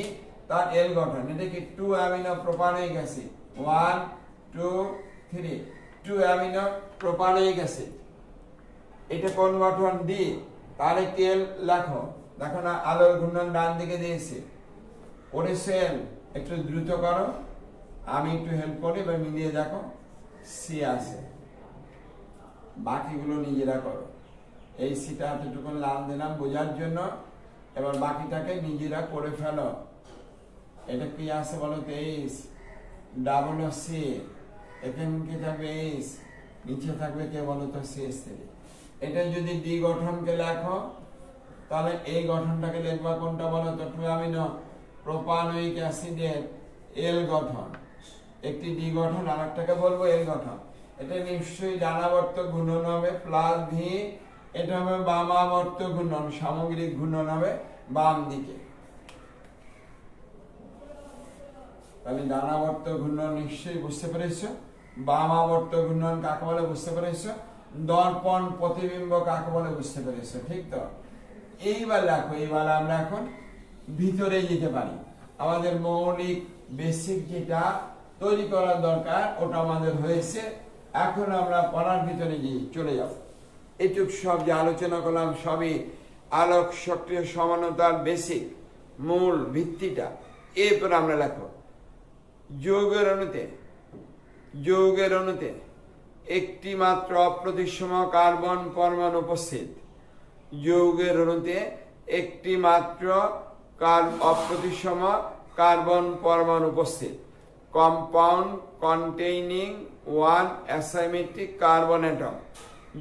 তার এল গঠন। এটা কি 2 amino propanoic acid, 1 2 3, 2 amino propanoic acid. এটা কোন গঠন, ডি, তার একটি এল লেখো। দেখো না আলোর ঘূর্ণন ডান দিকে দিয়েছে। ওরেসেল একটু দ্রুত করো, আমি একটু হেল্প করি, এবার মিলিয়ে দেখো। সি আছে, বাকিগুলো নিজেরা করো। এই সিটা এতটুকু লাল দিলাম বোঝার জন্য, এবার বাকিটাকে নিজেরা করে ফেলো। এটা কি আছে বলো তো, এইচ ডাবল সি, এখানে কি থাকবে এইচ, নিচে থাকবে কে বলো তো, CH3। এটা যদি ডি গঠনকে লেখো, তাহলে এই গঠনটাকে লিখবা কোনটা বলো তো, 2 অ্যামিনো প্রোপানোয়িক অ্যাসিডের এল গঠন। একটি ডি গঠন, আর একটাকে বলবো এল গঠন। এটা নিশ্চয়ই ডানাবর্তক ঘূর্ণন হবে প্লাস ভি, এটা হবে বামাবর্তক ঘূর্ণন, সামগ্রিক ঘূর্ণন হবে বাম দিকে। তাহলে ডানাবর্তক ঘূর্ণন নিশ্চয়ই বুঝতে পেরেছো। বামাবর্তক ঘূর্ণন কাকে বলে বুঝতে পেরেছো। দর্পণ প্রতিবিম্ব কাকে বলে বুঝতে পেরেছো, ঠিক তো। এইবার দেখো, এইবার আমরা এখন ভিতরে যেতে পারি। আমাদের মৌলিক বেসিক যেটা তৈরি করার দরকার ওটা আমাদের হয়েছে। এখন আমরা পড়ার ভিতরে চলে যাব। এটুক সব যে আলোচনা করলাম সবই আলোক সক্রিয় সমানতার বেসিক মূল ভিত্তিটা। এরপর আমরা লেখো, যৌগের অণুতে একটি মাত্র অপ্রতিসম কার্বন পরমাণু উপস্থিত। যৌগের অণুতে একটি মাত্র অপ্রতিসম কার্বন পরমাণু উপস্থিত। Compound containing 1 asymmetric carbon atom.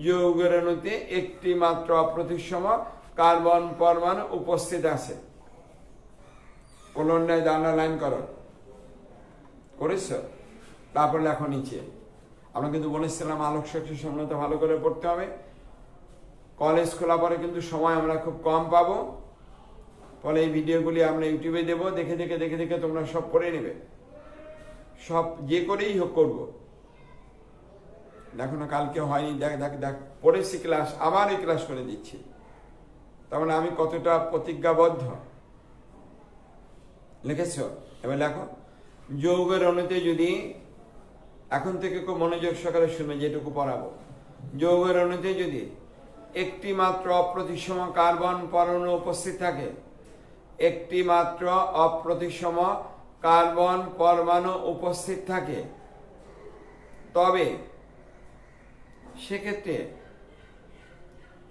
যৌগের অণুতে একটি মাত্র অপ্রতিসম কার্বন পরমাণু উপস্থিত আছে। কোলনটায় আন্ডারলাইন করো, করেছ? তারপর লেখো নিচে। আমরা কিন্তু বলেছিলাম আলোক শক্তি সমানতা ভালো করে পড়তে হবে। কলেজ খোলা পরে কিন্তু সময় আমরা খুব কম পাবো, ফলে এই ভিডিওগুলি আমরা ইউটিউবে দেবো। দেখে দেখে তোমরা সব পড়ে নেবে, সব যে করেই হোক করবো। দেখো না কালকে হয়নি, দেখ পড়েছি ক্লাস, আবার এই ক্লাস করে দিচ্ছি। তার মানে আমি কতটা প্রতিজ্ঞাবদ্ধ। লিখেছ? এবার লেখো, যৌগের অণুতে যদি, এখন থেকে খুব মনোযোগ সহকারে শুনে যেটুকু পড়াবো। যৌগের অণুতে যদি একটি মাত্র অপ্রতিসম কার্বন পরমাণু উপস্থিত থাকে, একটি মাত্র অপ্রতিসম কার্বন পরমাণু উপস্থিত থাকে, তবে সেক্ষেত্রে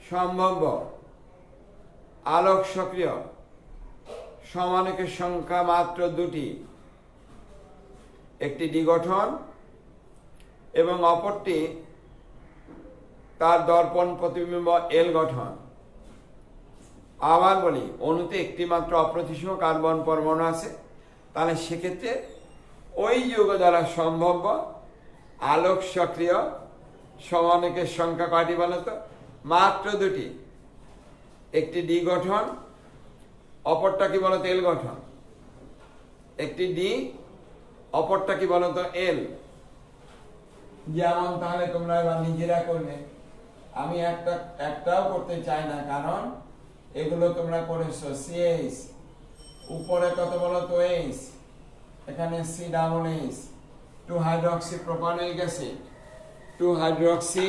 সম্ভাব্য আলোক সক্রিয় সমাণুকের সংখ্যা মাত্র দুটি। একটি ডি গঠন এবং অপরটি তার দর্পণ প্রতিবিম্ব এল গঠন। আবার বলি, অণুতে একটি মাত্র অপ্রতিসম কার্বন পরমাণু আছে, তাহলে সেক্ষেত্রে ওই যৌগ দ্বারা সম্ভাব্য আলোক সক্রিয় সমাণুকের সংখ্যা কয়টি বলতো? মাত্র দুটি। একটি ডি গঠন, অপরটা কি বলতো? এল গঠন। একটি ডি, অপরটা কি বলতো? এল। যেমন তাহলে তোমরা এবার নিজেরা করবে, আমি একটাও করতে চাই না, কারণ এগুলো তোমরা করেছো। CH উপরে কত বলতো? H, এখানে C double H, 2 hydroxy propanoic acid, 2 hydroxy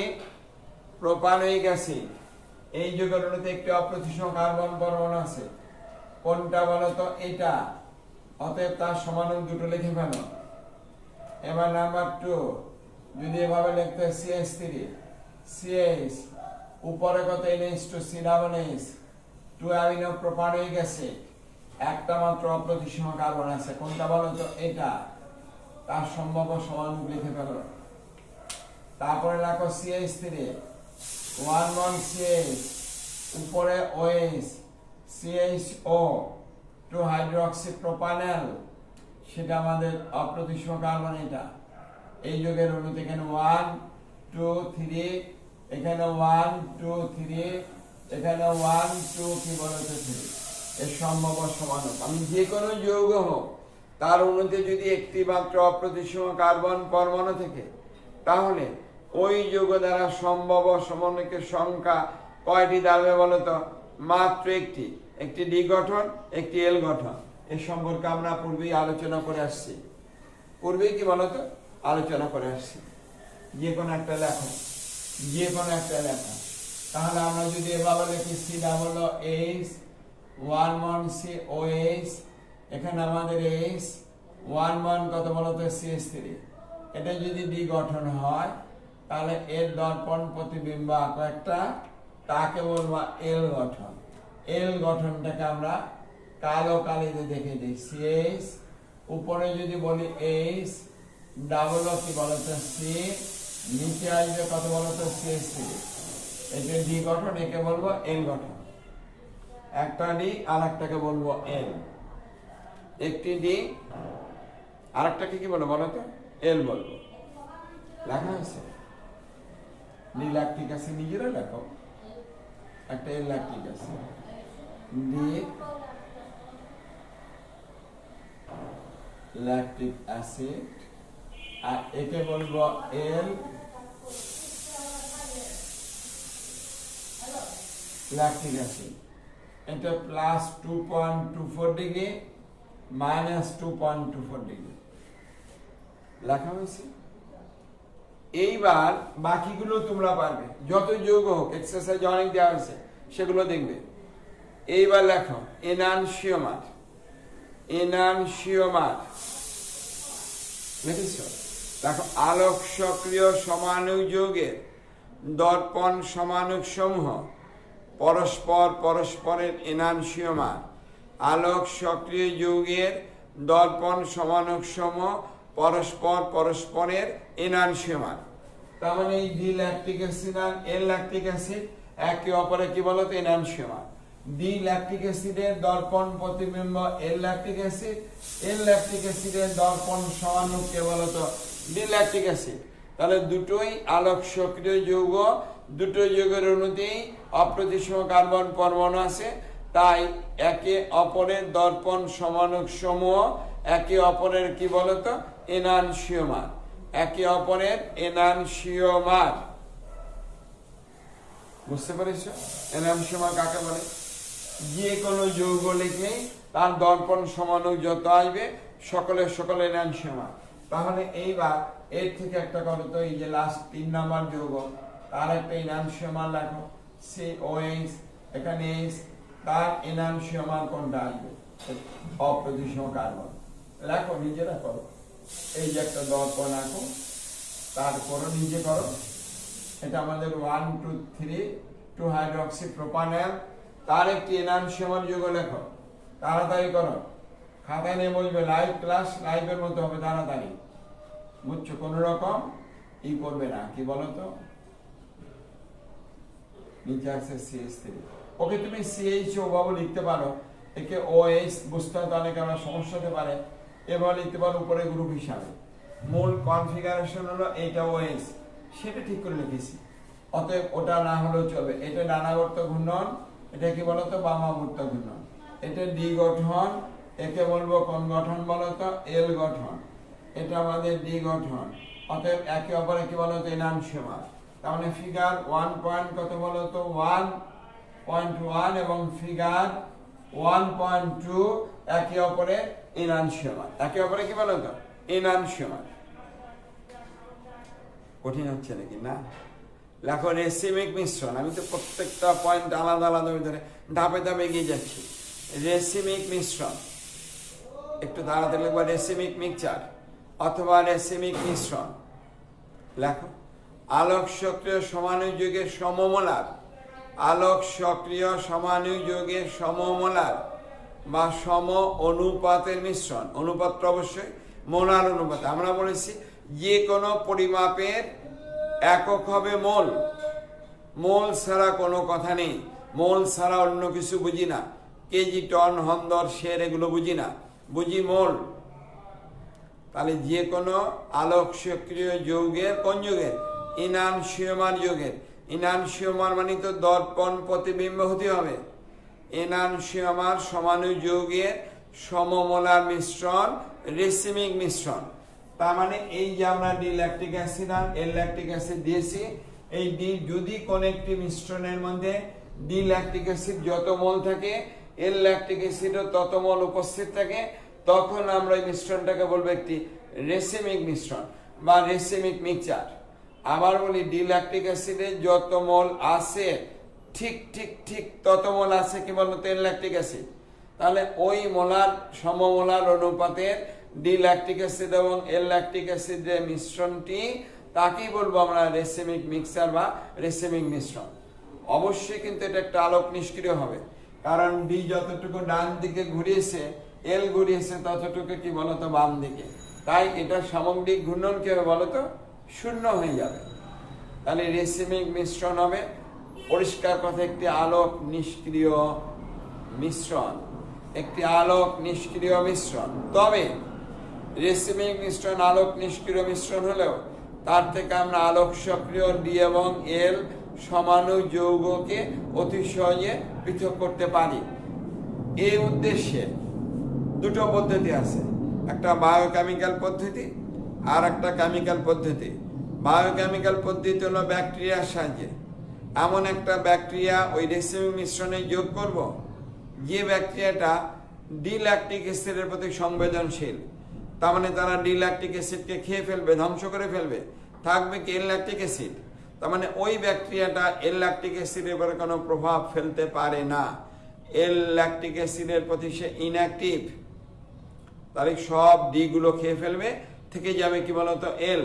propanoic acid. এই যৌগের অণুতে একটি অপ্রতিসম কার্বন পরমাণু আছে। কোনটা বলতো? এটা। অতএব তার সমাণু দুটো লিখে ফেলো। এবার নাম্বার 2, যদি এভাবে লিখতে হয় CH3, CH উপরে কত? NH2, C double H, 2 amino propanoic acid, একটা মাত্র অপ্রতিসম কার্বন আছে। কোনটা বলতো? এটা। তার সম্ভাব্য সমাণু লিখে ফেলো। তারপরে লেখো CH3, 1 CH উপরে OH, CHO, 2 হাইড্রক্সি প্রোপানল, সেটা আমাদের অপ্রতিসম কার্বন। এটা এই যৌগের অণুতে এখানে 1 2 3, এখানে 1 2 3, এখানে 1 2 কি বলতো? 3। এর সম্ভাব্য সমাণু। আমি যে কোনো যৌগ হোক, তার অণুতে যদি একটি মাত্র অপ্রতিসম কার্বন পরমাণু থেকে তাহলে ওই যৌগ দ্বারা সম্ভব সমন্বয়কের সংখ্যা কয়টি দাঁড়াবে বলতো? মাত্র একটি। একটি ডি গঠন, একটি এল গঠন। এই সম্পর্কে আমরা পূর্বেই আলোচনা করে আসছি। পূর্বেই কি বলতো আলোচনা করে আসছি। যে কোনো একটা লেখো, যে কোনো একটা লেখা। তাহলে আমরা যদি এভাবে লিখি C double H 1 C O H, এখানে আমাদের এইচ 1 কত বলতো CH3। এটা যদি ডি গঠন হয় তাহলে এর দর্পণ প্রতিবিম্ব একটা, তাকে বলবো এল গঠন। এল গঠনটাকে আমরা কালো কালিতে দেখে দিই। CH উপরে যদি বলি এইচ ডাবল কি বলতো সি, নিচে আসবে কত বলতো CH3। এটা ডি গঠন, একে বলবো এল গঠন। একটা ডি আর একটাকে বলবো এল। একটি ডি আর একটাকে কি বলবো বলতো? এল বলবো। লেখা হয়েছে ডি ল্যাকটিক অ্যাসিড, নিজেরা লেখো। একটা L lactic acid, D lactic acid, আর একে বলবো এল ল্যাকটিক অ্যাসিড। এটা প্লাস 2.24 ডিগ্রি মাইনাস 2.24 ডিগ্রি লেখা হয়েছে। এইবার বাকিগুলো তোমরা পারবে, যত যৌগ হোক, এক্সারসাইজ অনেক দেওয়া হয়েছে, সেগুলো দেখবে। এইবার লেখো এনানসিওমার। এনানসিওমার লিখেছ? দেখো আলোক সক্রিয় সমাণু যৌগের দর্পণ সমাণুক সমূহ পরস্পর পরস্পরের এনানসিওমার। আলোক সক্রিয় যৌগের দর্পণ সমাণুক সমূহ পরস্পর পরস্পরের এনানসিওমার। তার মানে এই ডি ল্যাকটিক অ্যাসিড আর এল ল্যাকটিক অ্যাসিড একে অপরে কি বলতো? এনানসিওমার। ডি ল্যাকটিক অ্যাসিডের দর্পণ প্রতিবিম্ব এল ল্যাকটিক অ্যাসিড, এল ল্যাকটিক অ্যাসিডের দর্পণ সমাণুক কে বলতো? D lactic acid. তাহলে দুটোই আলোক সক্রিয় যৌগ, দুটো যৌগের অণুতেই অপ্রতিসম কার্বন পরমাণু আছে, তাই একে অপরের দর্পণ সমাণুক সমূহ একে অপরের কি বলতো? এনানসিওমার। একে অপরের এনানসিওমার। বুঝতে পেরেছ এনানসিওমার কাকে বলে? যে কোনো যৌগ লিখে তার দর্পণ সমাণুক যত আসবে সকলের সকলে এনানসিওমার। তাহলে এইবার এর থেকে একটা করো তো, এই যে লাস্ট 3 নাম্বার যৌগ, তার একটা এনানসিওমার লেখো। COH, এখানে H, তার এনানসিওমার কোনটা আসবে? অপ্রতিসম কার্বন। লেখো, নিজেরা করো। এই যে একটা দর্পণ আঁকো, তারপর নিজে করো। এটা আমাদের 1 2 3 2 হাইড্রক্সি প্রোপানল, তার একটি এনানসিওমার যৌগ লেখো। তাড়াতাড়ি করো, খাতায় নিয়ে বলবে লাইভ ক্লাস, লাইভের মতো হবে, তাড়াতাড়ি। বুঝছো? কোন রকম ই করবে না, কি বলতো? নিচে আছে CH3। ওকে তুমি CHO ভাবে লিখতে পারো, একে OH বুঝতে হয়তো অনেক আমার সমস্যা হতে পারে, এভাবে লিখতে পারো উপরে গ্রুপ হিসাবে। মূল কনফিগারেশন হলো এইটা OH, সেটা ঠিক করে লিখেছি। অতএব ওটা না হলেও চলবে। এটা ডানাবর্ত ঘূর্ণন, এটা কি বলতো? বামাবর্ত ঘূর্ণন। এটা ডি গঠন, একে বলবো কোন গঠন বলতো? এল গঠন। এটা আমাদের ডি গঠন। অতএব একে অপরে কি বলতো? এনানসিওমার। তার মানে ফিগার 1 পয়েন্ট কত বলতো? 1.1 এবং ফিগার 1.2 একে অপরে এনানসিওমার। একে অপরে কি বলতো? এনানসিওমার। কঠিন হচ্ছে নাকি? না। লেখো রেসিমিক মিশ্রণ। আমি তো প্রত্যেকটা পয়েন্ট আলাদা আলাদা ধরে ধাপে ধাপে এগিয়ে যাচ্ছি। রেসিমিক মিশ্রণ, একটু তাড়াতাড়ি লিখবো। রেসিমিক মিক্সচার অথবা রেসিমিক মিশ্রণ। লেখো আলোক সক্রিয় সমাণু যৌগের সমমোলার, আলোক সক্রিয় সমাণু যৌগের সমমোলার বা সম অনুপাতের মিশ্রণ। অনুপাতটা অবশ্যই মোলার অনুপাত। আমরা বলেছি যে কোনো পরিমাপের একক হবে মোল। মোল ছাড়া কোনো কথা নেই। মোল ছাড়া অন্য কিছু বুঝি না। কেজি, টন, হন্দর, শের এগুলো বুঝি না, বুঝি মোল। তাহলে যে কোনো আলোক সক্রিয় যৌগের, কোন যৌগের? এনানসিওমার যৌগের। এনানসিওমার মানে তো দর্পণ প্রতিবিম্ব হতে হবে। এনানসিওমার সমাণু যৌগের সমমোলার মিশ্রণ রেসিমিক মিশ্রণ। তার মানে এই যে আমরা ডি ল্যাকটিক অ্যাসিড আর এল ল্যাকটিক অ্যাসিড দিয়েছি, এই ডি যদি কোন একটি মিশ্রণের মধ্যে ডি ল্যাকটিক অ্যাসিড যত মোল থাকে এল ল্যাকটিক অ্যাসিডও তত মোল উপস্থিত থাকে, তখন আমরা এই মিশ্রণটাকে বলবো একটি রেসিমিক মিশ্রণ বা রেসিমিক মিক্সচার। আবার বলি ডি ল্যাকটিক অ্যাসিডে যত মোল আছে ঠিক ঠিক ঠিক তত মোল আছে কি বলতো এল ল্যাকটিক অ্যাসিড। তাহলে ওই মোলার সমমোলার অনুপাতের ডি ল্যাকটিক অ্যাসিড এবং এল ল্যাকটিক অ্যাসিডের মিশ্রণটি তাকেই বলবো আমরা রেসিমিক মিক্সচার বা রেসিমিক মিশ্রণ। অবশ্যই কিন্তু এটা একটা আলোক নিষ্ক্রিয় হবে, কারণ ডি যতটুকু ডান দিকে ঘুরিয়েছে এল ঘুরিয়েছে ততটুকু কি বলতো বাম দিকে, তাই এটা সামগ্রিক ঘূর্ণন কি হবে বলতো শূন্য হয়ে যাবে। তাহলে রেসিমিক মিশ্রণ হবে পরিষ্কার কথা একটি আলোক নিষ্ক্রিয় মিশ্রণ, একটি আলোক নিষ্ক্রিয় মিশ্রণ। তবে রেসিমিক মিশ্রণ আলোক নিষ্ক্রিয় মিশ্রণ হলেও তার থেকে আমরা আলোক সক্রিয় ডি এবং এল সমাণু যৌগকে অতি সহজে পৃথক করতে পারি। এই উদ্দেশ্যে দুটো পদ্ধতি আছে, একটা বায়োকেমিক্যাল পদ্ধতি আর একটা কেমিক্যাল পদ্ধতি। বায়োকেমিক্যাল পদ্ধতি হলো ব্যাকটেরিয়ার সাহায্যে এমন একটা ব্যাকটেরিয়া ওই রেসিমিক মিশ্রণে যোগ করব যে ব্যাকটেরিয়াটা ডি ল্যাকটিক অ্যাসিডের প্রতি সংবেদনশীল। তার মানে তারা ডি ল্যাকটিক অ্যাসিডকে খেয়ে ফেলবে, ধ্বংস করে ফেলবে, থাকবে কি এল ল্যাকটিক অ্যাসিড। তার মানে ওই ব্যাকটেরিয়াটা এল ল্যাকটিক অ্যাসিডের উপরে কোনো প্রভাব ফেলতে পারে না, এল ল্যাকটিক অ্যাসিডের প্রতি সে ইনঅ্যাক্টিভ। তাহলে সব ডি গুলো খেয়ে ফেলবে, থেকে যাবে কি বলতো এল।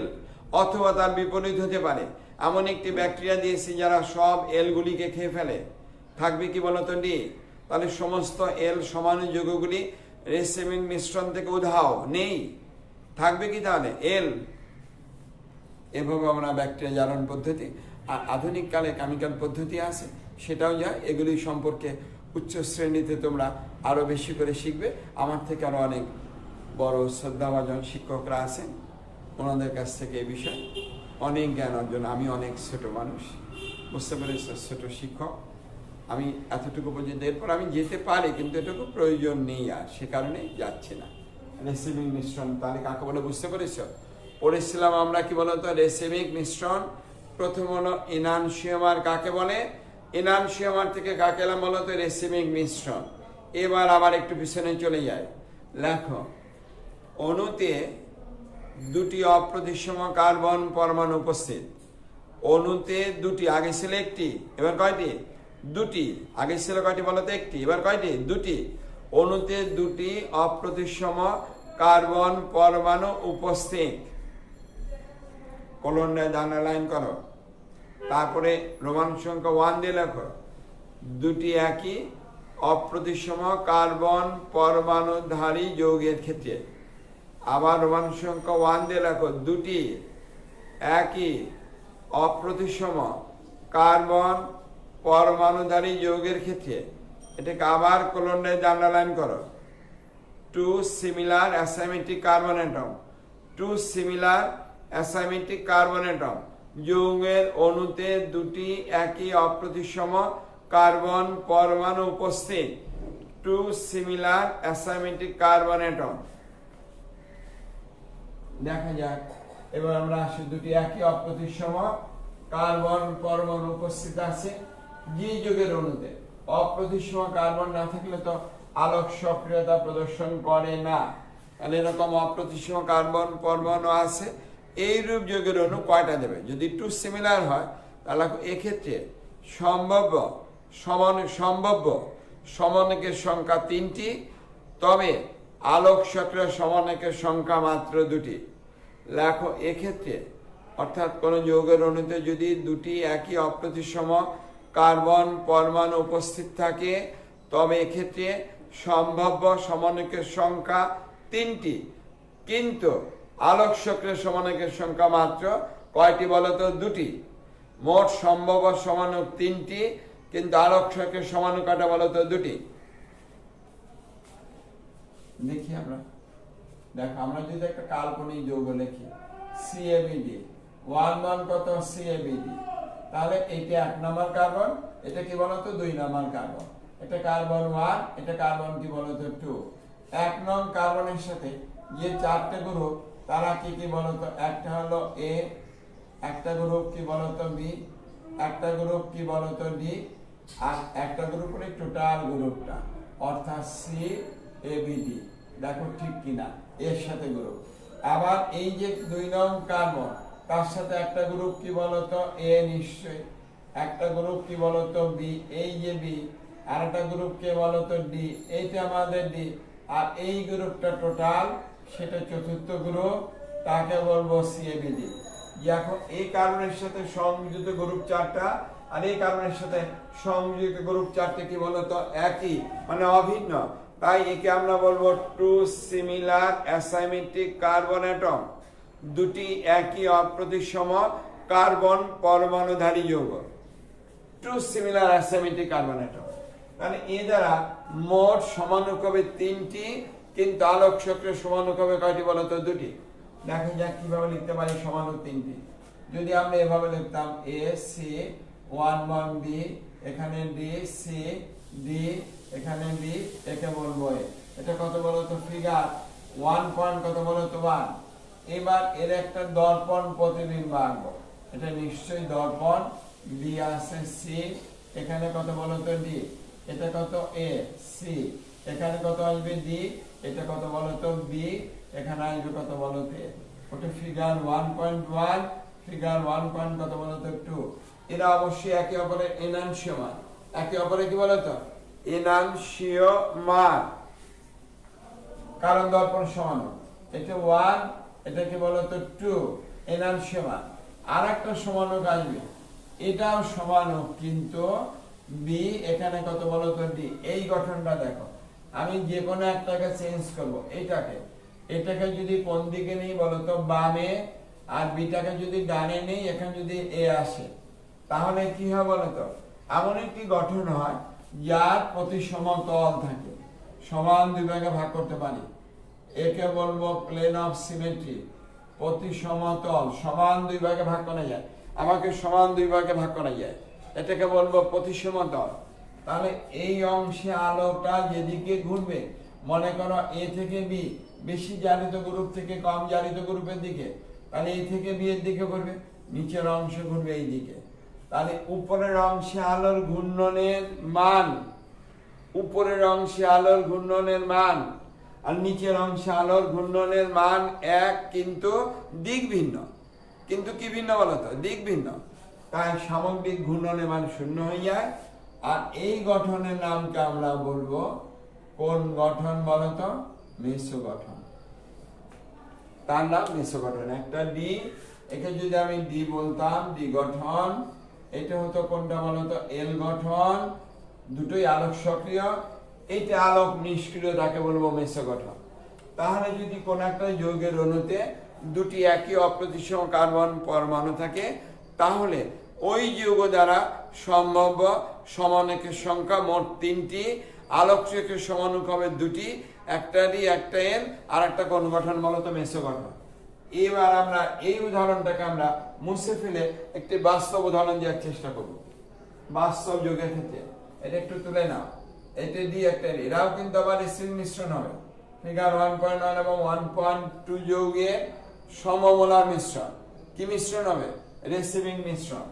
অথবা তার বিপরীত হতে পারে, এমন একটি ব্যাকটেরিয়া দিয়েছি যারা সব এল গুলিকে খেয়ে ফেলে, থাকবে কি বলতো ডি। তাহলে সমস্ত এল সমাণু যৌগগুলি রেসিমিক মিশ্রণ থেকে উধাও নেই, থাকবে কি তাহলে এল। এভাবে আমরা ব্যাকটেরিয়া জারণ পদ্ধতি আর আধুনিক কালে কেমিক্যাল পদ্ধতি আছে, সেটাও যায়। এগুলি সম্পর্কে উচ্চ শ্রেণীতে তোমরা আরো বেশি করে শিখবে। আমার থেকে আরো অনেক বড় শ্রদ্ধাভাজন শিক্ষকরা আছেন, ওনাদের কাছ থেকে এই বিষয় অনেক জ্ঞান অর্জন। আমি অনেক ছোট মানুষ, বুঝতে পেরেছি, ছোট শিক্ষক আমি এতটুকু পর্যন্ত, এরপর আমি যেতে পারি কিন্তু এটুকু প্রয়োজন নেই আর, সে কারণে যাচ্ছি না। রেসিমিক মিশ্রণ তাহলে কাকে বলে বুঝতে পেরেছ? পড়েছিলাম আমরা কি বলতো রেসিমিক মিশ্রণ। প্রথম হলো এনানসিওমার, কাকে বলে এনানসিওমার থেকে কাকে এলাম বলতো রেসিমিক মিশ্রণ। এবার আবার একটু পিছনে চলে যায়, লেখো অণুতে দুটি অপ্রতিসম কার্বন পরমাণু উপস্থিত। অণুতে দুটি, আগে ছিল একটি, এবার কয়টি? দুটি। আগে ছিল কয়টি বলতো? একটি, এবার কয়টি? দুটি। অণুতে দুটি অপ্রতিসম কার্বন পরমাণু উপস্থিত। কলনে আন্ডারলাইন করো, তারপরে রোমান সংখ্যা 1 দিয়ে লেখো দুটি একই অপ্রতিসম কার্বন পরমাণুধারী যৌগের ক্ষেত্রে। আবার রোমান সংখ্যা 1 দিয়ে লেখো দুটি একই অপ্রতিসম কার্বন পরমাণুধারী যৌগের ক্ষেত্রে। এটাকে আবার কলনে আন্ডারলাইন করো, two similar asymmetric carbon atom. Two similar asymmetric carbon atom, যৌগের অণুতে দুটি একই অপ্রতিসম কার্বন পরমাণু উপস্থিত। Two similar asymmetric carbon atom. দেখা যাক, এবার আমরা আসি দুটি একই অপ্রতিসম কার্বন পরমাণু উপস্থিত আছে যে যৌগের অণুতে। অপ্রতিসম কার্বন না থাকলে তো আলোক সক্রিয়তা প্রদর্শন করে না। তাহলে এরকম অপ্রতিসম কার্বন পরমাণু আছে, এইরূপ যৌগের অণু কয়টা দেবে? যদি টু সিমিলার হয় তাহলে এক্ষেত্রে সম্ভাব্য সমনেকের সংখ্যা 3টি, তবে আলোক সক্রিয় সমনেকের সংখ্যা মাত্র 2টি। লেখো এক্ষেত্রে, অর্থাৎ কোন যৌগের অণুতে যদি দুটি একই অপ্রতিসম কার্বন পরমাণু উপস্থিত থাকে তবে এক্ষেত্রে সম্ভাব্য সমনেকের সংখ্যা 3টি, কিন্তু আলোক সক্রিয় সমনেকের সংখ্যা মাত্র কয়টি বলতো? 2টি। মোট সম্ভাব্য সমানুক 3টি, কিন্তু আলোক সক্রিয় সমানুক কয়টা বলতো? 2টি। দেখি আমরা, দেখো আমরা যদি একটা কাল্পনিক যৌগ লিখি CaBD, 1 কত? CaBD, তাহলে এইটা 1 নম্বর কার্বন, এটা কি বলতো? 2 নম্বর কার্বন। এটা কার্বন 1, এটা কার্বন কি বলতো? 2। 1 নং কার্বনের সাথে যে 4টে গ্রুপ তারা কি কি বলতো? একটা হলো এ, একটা গ্রুপ কি বলতো বি, একটা গ্রুপ কি বলতো ডি, আর একটা গ্রুপ হলো টোটাল গ্রুপটা অর্থাৎ সি এ বি ডি। দেখো ঠিক কিনা, এর সাথে গ্রুপ। আবার এই যে 2 নং কার্বন, তার সাথে একটা গ্রুপ কি বলতো? এ নিশ্চয়ই। একটা গ্রুপ কি বলতো? বি, এই যে বি। আর একটা গ্রুপ কে বলতো? ডি, এইটা আমাদের ডি। আর এই গ্রুপটা টোটাল, সেটা চতুর্থ গ্রুপ, তাকে বলবো সিএবিডি। এখন এই কার্বনের সাথে সংযুক্ত গ্রুপ 4টা, আর এই কার্বনের সাথে সংযুক্ত গ্রুপ 4টে কি বলতো? একই, মানে অভিন্ন। তাই একে আমরা বলবো two similar asymmetric carbon atom, দুটি একই অপ্রতিসম কার্বন পরমাণুধারী যৌগ। Two similar asymmetric carbon atom, মানে এ দ্বারা মোট সমানুক্রমে 3টি, কিন্তু আলোক চক্রের সমানুক্রমে কয়টি বলতো? 2টি। দেখা যাক কিভাবে লিখতে পারি সমানু 3টি। যদি আমরা এভাবে লিখতাম এ সি 1 1 বি, এখানে ডি সি ডি, এখানে বি, একে বলবো এ। এটা কত বলতো? ফিগার 1 পয়েন্ট কত বলতো? 1। এবার এর একটা দর্পণ প্রতিবিম্ব আঁকবো। এটা নিশ্চয়ই দর্পণ। বি আছে সি, এখানে কত বলতো? ডি। এটা কত? এ সি, এখানে কত আসবে? ডি। এটা কত বলতো? বি, এখানে আসবে কত বলতো? এ। ওটা ফিগার 1.1, ফিগার 1 পয়েন্ট কত বলতো? 2। এরা অবশ্যই একে অপরের এনানসীয়মান। একে অপরে কি বলতো? এনানসীয়মান, কারণ দর্পণ সমানু। এটা 1, এটা কি বলতো? 2, এনানসীয়মান। আর একটা সমানক আসবে, এটাও সমানক, কিন্তু বি, এখানে কত বলতো? ডি। এই গঠনটা দেখো, আমি যে কোনো একটাকে চেঞ্জ করব। এটাকে যদি কোন দিকে নেই বলতো? বামে। আর বিটাকে যদি ডানে নেই, এখানে যদি এ আসে, তাহলে কি হয় বলতো? এমন একটি গঠন হয় যার প্রতিসম তল থাকে, সমান 2 ভাগে ভাগ করতে পারি। একে বলবো প্লেন অফ সিমেট্রি, প্রতিসম তল, সমান 2 ভাগে ভাগ করা যায়। আমাকে সমান 2 ভাগে ভাগ করা যায়, এটাকে বলবো প্রতিসম তল। তাহলে এই অংশে আলোটা যেদিকে ঘুরবে, মনে করো এ থেকে বি, বেশি জারিত গ্রুপ থেকে কম জারিত গ্রুপের দিকে, তাহলে এ থেকে বি এর দিকে ঘুরবে, নিচের অংশ ঘুরবে এই দিকে। তাহলে উপরের অংশে আলোর ঘূর্ণনের মান, উপরের অংশে আলোর ঘূর্ণনের মান আর নিচের অংশে আলোর ঘূর্ণনের মান এক, কিন্তু দিক ভিন্ন। কিন্তু কি ভিন্ন বলতো? দিক ভিন্ন। তাই সামগ্রিক ঘূর্ণনের মান 0 হয়ে যায়। আর এই গঠনের নামকে আমরা বলবো কোন গঠন বলতো? মেসো গঠন। তার নাম মেসো গঠন। একটা ডি, একে যদি আমি ডি বলতাম, ডি গঠন। এটা হতো কোনটা বলতো? এল গঠন। দুটোই আলোক সক্রিয়, এইটা আলোক নিষ্ক্রিয়, তাকে বলবো মেসো গঠন। তাহলে যদি কোন একটা যৌগের অণুতে 2টি একই অপ্রতিসম কার্বন পরমাণু থাকে, তাহলে ওই যৌগ দ্বারা সম্ভাব্য সমানকের সংখ্যা মোট 3টি, আলোক চক্রের সমানুক হবে 2টি, একটা ডি, একটা এল, আর একটা কোন গঠন বলতো? মেসো গঠন। এবার আমরা এই উদাহরণটাকে আমরা মুছে ফেলে একটি বাস্তব উদাহরণ দেওয়ার চেষ্টা করব। বাস্তব যৌগের ক্ষেত্রে এটা একটু তুলে নাও। এটা ডি, একটা এল, এরাও কিন্তু আবার এসিড মিশ্রণ হবে। ফিগার 1.1 এবং 1.2 যৌগের সমমোলার মিশ্রণ। কি মিশ্রণ হবে? রিসিভিং মিশ্রণ।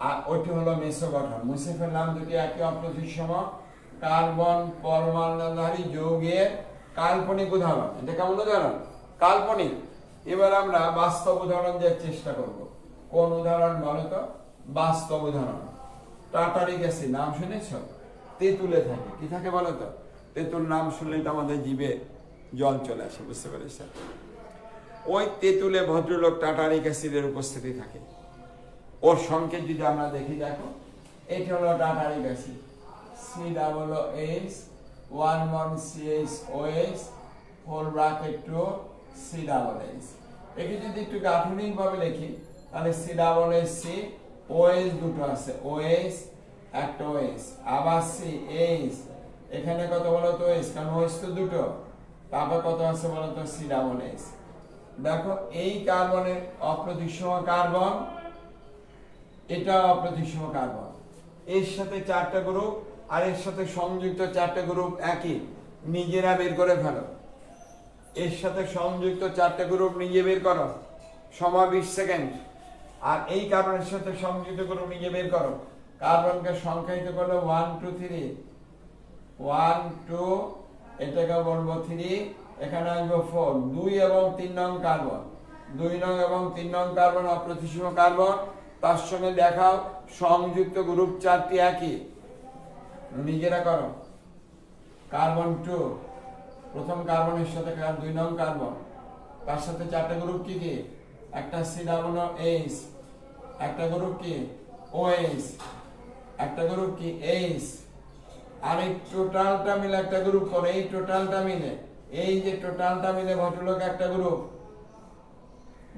আর ওটি হলো মেসো গঠন। মুছে ফেললাম 2টি একই অপ্রতিসম কার্বন পরমাণুধারী যৌগের কাল্পনিক উদাহরণ। এটা কেমন উদাহরণ? কাল্পনিক। এবার আমরা বাস্তব উদাহরণ দেওয়ার চেষ্টা করব। কোন উদাহরণ বলতো? বাস্তব উদাহরণ। টার্টারিক অ্যাসিড নাম শুনেছ? তেঁতুলে থাকে। কি থাকে বলতো? তেঁতুল নাম শুনলেই তো আমাদের জিভে জল চলে আসে, বুঝতে পেরেছ? ওই তেঁতুলে ভদ্রলোক টার্টারিক অ্যাসিডের উপস্থিতি থাকে। ওর সংকেত যদি আমরা দেখি, দেখো, এটা হলো tartaric acid, COOH 1,1CH OH (4) একে যদি একটু গাঠনিক ভাবে লিখি, তাহলে COOH OH দুটো আছে, OH একটা OH, আবার CH, এখানে কত বলতো? OH, কারণ OH তো দুটো, তারপর কত আছে বলতো? COOH। দেখো, এই কার্বনের অপ্রতিসম কার্বন, এটা অপ্রতিসম কার্বন, এর সাথে 4টা গ্রুপ আর এর সাথে সংযুক্ত 4টা গ্রুপ একই, নিজেরা বের করে ফেলো। এর সাথে সংযুক্ত 4টে গ্রুপ নিজে বের করো, সময় 20 সেকেন্ড। আর এই কার্বনের সাথে সংযুক্ত গ্রুপ নিজে বের করো। কার্বনকে সংখ্যায়িত করলো 1 2 3, 1 2, এটাকে বলবো 3, এখানে আসবো 4, 2 এবং 3 নং কার্বন, 2 নং এবং 3 নং কার্বন অপ্রতিসম কার্বন। তার সঙ্গে দেখাও সংযুক্ত গ্রুপ 4টি একই, নিজেরা করো। কার্বন 2, প্রথম কার্বনের সাথে 2 নং কার্বন, তার সাথে 4টে গ্রুপ কি কি? একটা COOH, একটা গ্রুপ কি OH, একটা গ্রুপ কি H, আর এই টোটালটা মিলে একটা গ্রুপ করে। এই টোটালটা মিলে, এই যে টোটালটা মিলে ভদ্রলোক একটা গ্রুপ।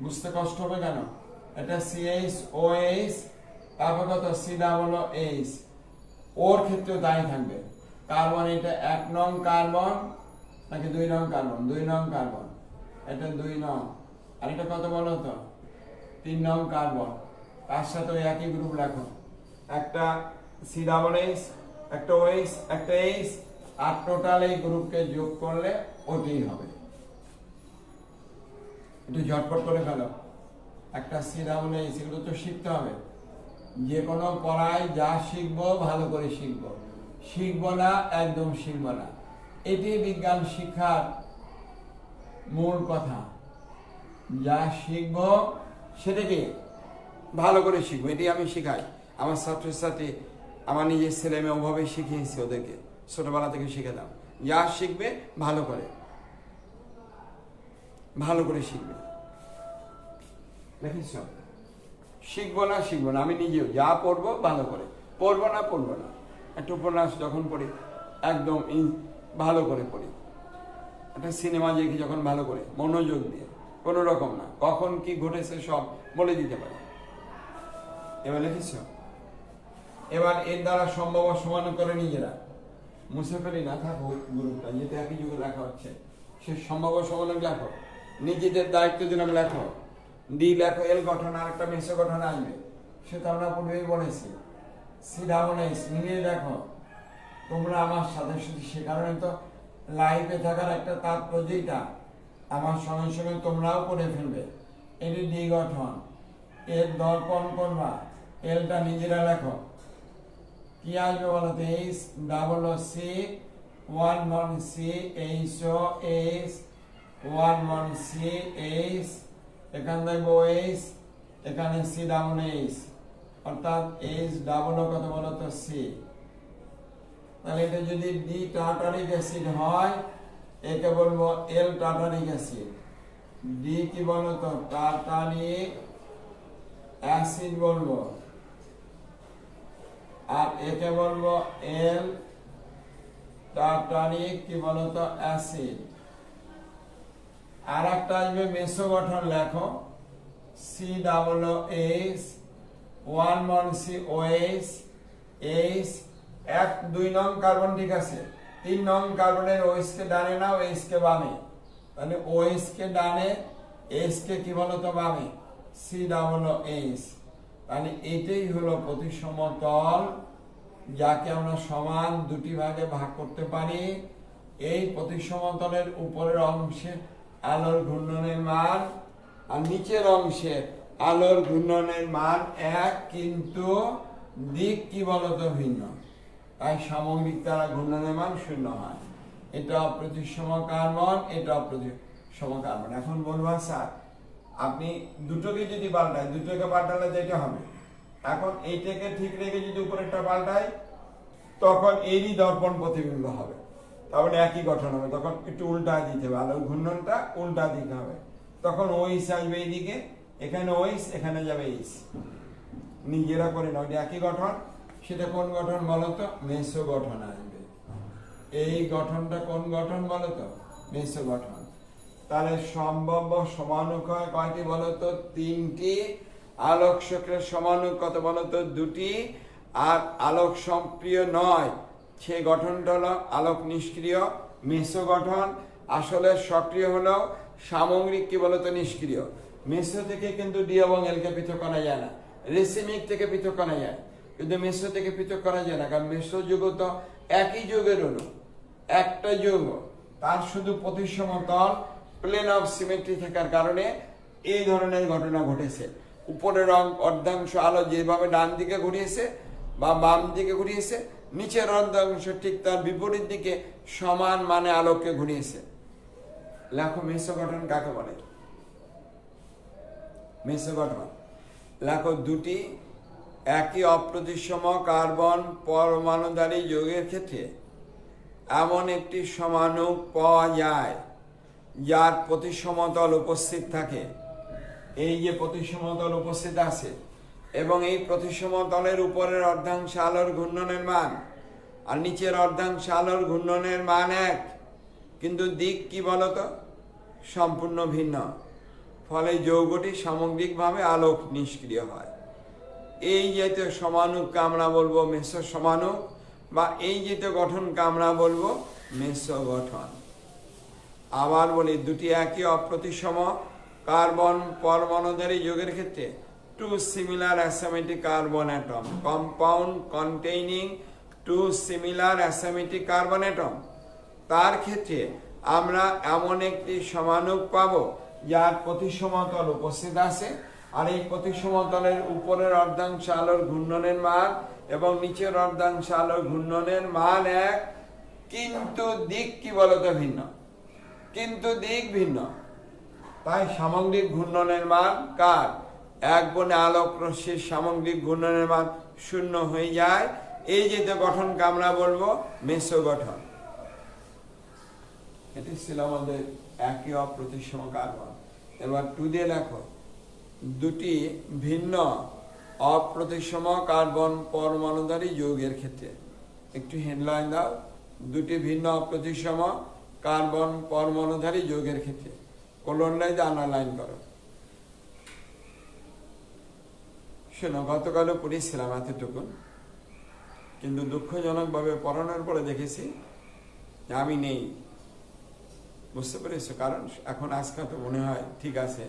বুঝতে কষ্ট হবে কেন? এটা CHOH, তারপর কত COOH। ওর ক্ষেত্রেও তাই থাকবে। কার্বন এটা 1 নং কার্বন নাকি 2 নং কার্বন? 2 নং কার্বন, এটা 2 নং। আর এটা কত বলো তো? 3 নং কার্বন। তার সাথে ওই একই গ্রুপ রাখো, একটা COOH, একটা OH, একটা H, আর টোটাল এই গ্রুপকে যোগ করলে ওটাই হবে। একটু ঝটপট করে ফেলো। একটা COOH, এগুলো তো শিখতে হবে। যে কোনো পড়ায় যা শিখবো ভালো করে শিখবো, শিখবো না একদম শিখবো না। এটি বিজ্ঞান শিক্ষার মূল কথা। যা শিখবো সেটাকে ভালো করে শিখবো, এটি আমি শিখাই আমার ছাত্রছাত্রী, আমার নিজের ছেলে মেয়ে ওভাবে শিখিয়েছি ওদেরকে, ছোটবেলা থেকে শিখে দাও। যা শিখবে ভালো করে, ভালো করে শিখবে। দেখিস শিখবো না শিখবো না, আমি নিজেও যা পড়বো ভালো করে পড়বো না, পড়বো না। একটা উপন্যাস যখন পড়ি একদম ভালো করে পড়ি, একটা সিনেমা দেখি যখন ভালো করে মনোযোগ দিয়ে, কোনো রকম না, কখন কি ঘটেছে সব বলে দিতে পারি। এবার লিখিস। এবার এর দ্বারা সম্ভব সমান করে নিজেরা মুছে ফেলি না, থাকো গ্রুপটা যেটা একই যুগে লেখা হচ্ছে, সে সম্ভব সমান লেখো, নিজেদের দায়িত্ব দিলাম লেখো। ডি লেখো, এল গঠন আর একটা মেসো গঠন আসবে, সেটা আমরা পূর্বেই বলেছি। COOH নিজে দেখো, তোমরা আমার সাথে সাথে, সে কারণে তো লাইফে থাকার একটা তাৎপর্যটা আমার সঙ্গে সঙ্গে তোমরাও করে ফেলবে। এটি ডি গঠন, এর দর্পণ করবা, এলটা নিজেরা লেখো। কি আসবে বলো তো? HCC 1CHOH 1CH, এখানে দেখবো OH, এখানে COOH, অর্থাৎ H ডাবল কত বলো তো? C। তাহলে এটা যদি ডি টার্টারিক অ্যাসিড হয়, একে বলবো এল টার্টারিক অ্যাসিড। ডি কি বলো তো? টার্টারিক অ্যাসিড বলবো, আর একে বলবো এল টার্টারিক কি বলো তো? অ্যাসিড। আর একটা আসবে মেসো গঠন, লেখো COOH 1COH H, 1 2 নং কার্বন, ঠিক আছে। 3 নং কার্বনের OH কে ডানে না, OH কে বামে, তাহলে OH কে ডানে, H কে কি বলো তো? বামে, COOH। তাহলে এটাই হলো প্রতিসম তল, যাকে আমরা সমান দুটি ভাগে ভাগ করতে পারি। এই প্রতিসম তলের উপরের অংশে আলোর ঘূর্ণনের মান আর নিচের অংশে আলোর ঘূর্ণনের মান এক, কিন্তু দিক কি বলতো? ভিন্ন। তাই সামগ্রিক তারা ঘূর্ণনের মান 0 হয়। এটা অপ্রতিসম কার্বন, এটা অপ্রতিসম কার্বন। এখন বলবা স্যার আপনি দুটোকে যদি পাল্টায়, দুটোকে পাল্টালে যেটা হবে, এখন এইটাকে ঠিক রেখে যদি উপরেরটা পাল্টাই, তখন এরই দর্পণ প্রতিবিম্ব হবে, তাহলে একই গঠন হবে। তখন একটু উল্টা দিতে হবে, আলোর ঘূর্ণনটা উল্টা দিতে হবে। তখন OH আসবে এইদিকে, এখানে OH, এখানে যাবে H। নিজেরা করে নাও, একই গঠন। সেটা কোন গঠন বলতো? মেসো গঠন আসবে। এই গঠনটা কোন গঠন বলতো? মেসো গঠন। তাহলে সম্ভাব্য সমানুক্ষয় কয়টি বলতো? 3টি। আলোক চক্রের সমানুক কত বলতো? 2টি। আর আলোক সম্প্রিয় নয়, সে গঠনটা হলো আলোক নিষ্ক্রিয়, মেসো গঠন। আসলে সক্রিয় হলো সামগ্রিক কি বলতো? নিষ্ক্রিয়। মেসো থেকে কিন্তু ডি এবং এল কে পৃথক করা যায় না, রেসিমিক থেকে পৃথক করা যায়, কিন্তু মেসো থেকে পৃথক করা যায় না, কারণ মেসো যুগ তো একই যুগের হলো, একটা যৌগ তার শুধু প্রতিসম তল প্লেন অফ সিমেট্রি থাকার কারণে এই ধরনের ঘটনা ঘটেছে। উপরের অর্ধাংশ আলো যেভাবে ডান দিকে ঘুরিয়েছে বা বাম দিকে ঘুরিয়েছে, নিচের অর্ধাংশ ঠিক তার বিপরীত দিকে সমান মানে আলোককে ঘুরিয়েছে। লেখো মেসো গঠন কাকে বলে? মেসো গঠন লেখো, দুটি একই অপ্রতিসম কার্বন পরমাণুধারী যৌগের ক্ষেত্রে এমন একটি সমাণু পাওয়া যায় যার প্রতিসমতল উপস্থিত থাকে। এই যে প্রতিসমতল উপস্থিত আছে এবং এই প্রতিসমতলের উপরের অর্ধাংশ আলোর ঘূর্ণনের মান আর নিচের অর্ধাংশ আলোর ঘূর্ণনের মান এক, কিন্তু দিক কি বলতো? সম্পূর্ণ ভিন্ন। ফলে যৌগটি সামগ্রিকভাবে আলোক নিষ্ক্রিয় হয়। এই জাতীয় সমাণুকে আমরা বলবো মেসো সমাণু, বা এই জাতীয় গঠনকে আমরা বলবো মেসো গঠন। আবার বলি, দুটি একই অপ্রতিসম কার্বন পরমাণুধারী যৌগের ক্ষেত্রে two similar asymmetric carbon atom, compound containing two similar asymmetric carbon atom, তার ক্ষেত্রে আমরা এমন একটি সমাণুক পাবো যার প্রতিসমতল উপস্থিত আছে, আর এই প্রতিসমতলের উপরের অর্ধাংশ আলোর ঘূর্ণনের মান এবং নিচের অর্ধাংশ আলোর ঘূর্ণনের মান এক, কিন্তু দিক কি বলতো? ভিন্ন। কিন্তু দিক ভিন্ন। তাই সামগ্রিক ঘূর্ণনের মান কার? এক বনে আলোক রশ্মির সামগ্রিক ঘূর্ণনের মান শূন্য হয়ে যায়। এই যে গঠনকে আমরা বলবো মেসো গঠন। এটি ছিল আমাদের একই অপ্রতিসম কার্বন। এবার টু দিয়ে লেখো, দুটি ভিন্ন অপ্রতিসম কার্বন পরমাণুধারী যৌগের ক্ষেত্রে। একটু হেডলাইন দাও, দুটি ভিন্ন অপ্রতিসম কার্বন পরমাণুধারী যৌগের ক্ষেত্রে। কোলন লাইন আন্ডারলাইন করো। শোনো, গতকালও পড়েছিলাম এতটুকু, কিন্তু দুঃখজনকভাবে পড়ানোর পরে দেখেছি যে আমি নেই। বুঝতে পেরেছো? কারণ এখন আজকাল তো মনে হয় ঠিক আছে,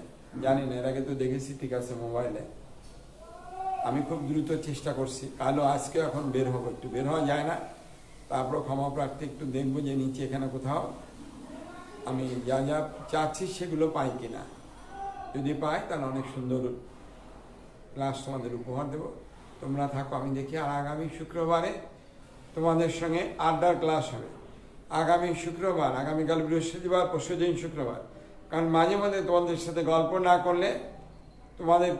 জানি না, এর আগে তো দেখেছি ঠিক আছে মোবাইলে। আমি খুব দ্রুত চেষ্টা করছি, কালও আজকে এখন বের হবো, একটু বের হওয়া যায় না। তারপর ক্ষমা প্রার্থী একটু দেখবো যে নিচে এখানে কোথাও আমি যা যা চাচ্ছি সেগুলো পাই কিনা। যদি পাই তাহলে অনেক সুন্দর ক্লাস তোমাদের উপহার দেবো। তোমরা থাকো, আমি দেখি। আর আগামী শুক্রবারে তোমাদের সঙ্গে আড্ডার ক্লাস হবে। আগামী শুক্রবার, আগামীকাল বৃহস্পতিবার, পরশুদিন শুক্রবার। কারণ মাঝে মাঝে তোমাদের সাথে গল্প না করলে তোমাদের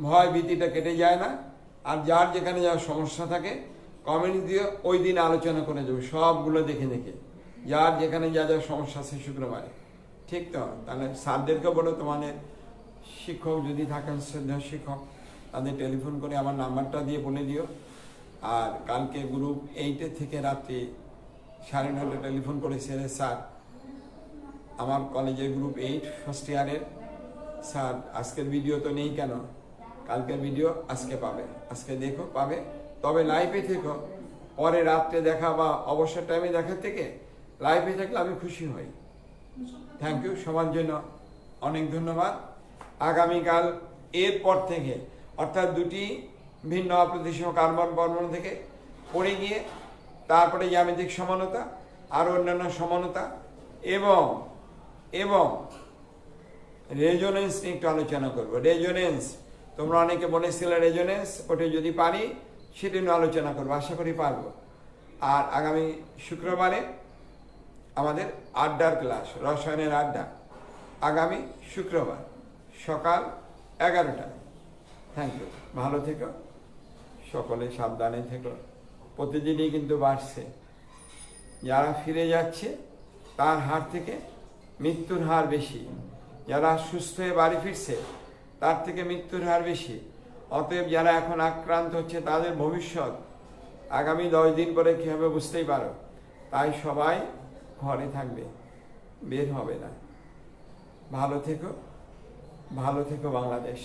ভয় ভীতিটা কেটে যায় না। আর যার যেখানে যা সমস্যা থাকে কমেন্ট দিয়ে ওই দিন আলোচনা করে দেবো, সবগুলো দেখে দেখে যার যেখানে যা যা সমস্যা আছে শুক্রবারে। ঠিক তো? তাহলে স্যারদেরকে বলো, তোমাদের শিক্ষক যদি থাকেন, শ্রদ্ধেয় শিক্ষক, তাদের টেলিফোন করে আমার নাম্বারটা দিয়ে বলে দিও। আর কালকে গ্রুপ 8 থেকে রাত্রি 9:30 টেলিফোন করেছে, স্যার আমার কলেজের গ্রুপ 8 ফার্স্ট ইয়ারের স্যার আজকের ভিডিও তো নেই কেন? কালকের ভিডিও আজকে পাবে, আজকে দেখো পাবে। তবে লাইভে থেকো, পরে রাত্রে দেখা বা অবসর টাইমে দেখার থেকে লাইভে থাকলে আমি খুশি হই। থ্যাংক ইউ সবার জন্য, অনেক ধন্যবাদ। আগামীকাল এরপর থেকে, অর্থাৎ দুটি ভিন্ন অপ্রতিসম কার্বন পরমাণু থেকে পড়ে গিয়ে তারপরে জ্যামিতিক সমানতা আর অন্যান্য সমানতা এবং এবং রেজোনেন্স নিয়ে একটু আলোচনা করবো। রেজোনেন্স, তোমরা অনেকে বলেছিলে রেজোনেন্স, ওটা যদি পারি সেটা নিয়ে আলোচনা করবো, আশা করি পারবো। আর আগামী শুক্রবারে আমাদের আড্ডার ক্লাস, রসায়নের আড্ডা, আগামী শুক্রবার সকাল 11টায়। থ্যাংক ইউ, ভালো থেকো, সকলে সাবধানে থেকো। প্রতিদিনই কিন্তু বাড়ছে, যারা ফিরে যাচ্ছে তার হার থেকে মৃত্যুর হার বেশি, যারা সুস্থ হয়ে বাড়ি ফিরছে তার থেকে মৃত্যুর হার বেশি। অতএব যারা এখন আক্রান্ত হচ্ছে তাদের ভবিষ্যৎ আগামী 10 দিন পরে কী হবে বুঝতেই পারো। তাই সবাই ঘরে থাকবে, বের হবে না। ভালো থেকো, ভালো থেকো বাংলাদেশ।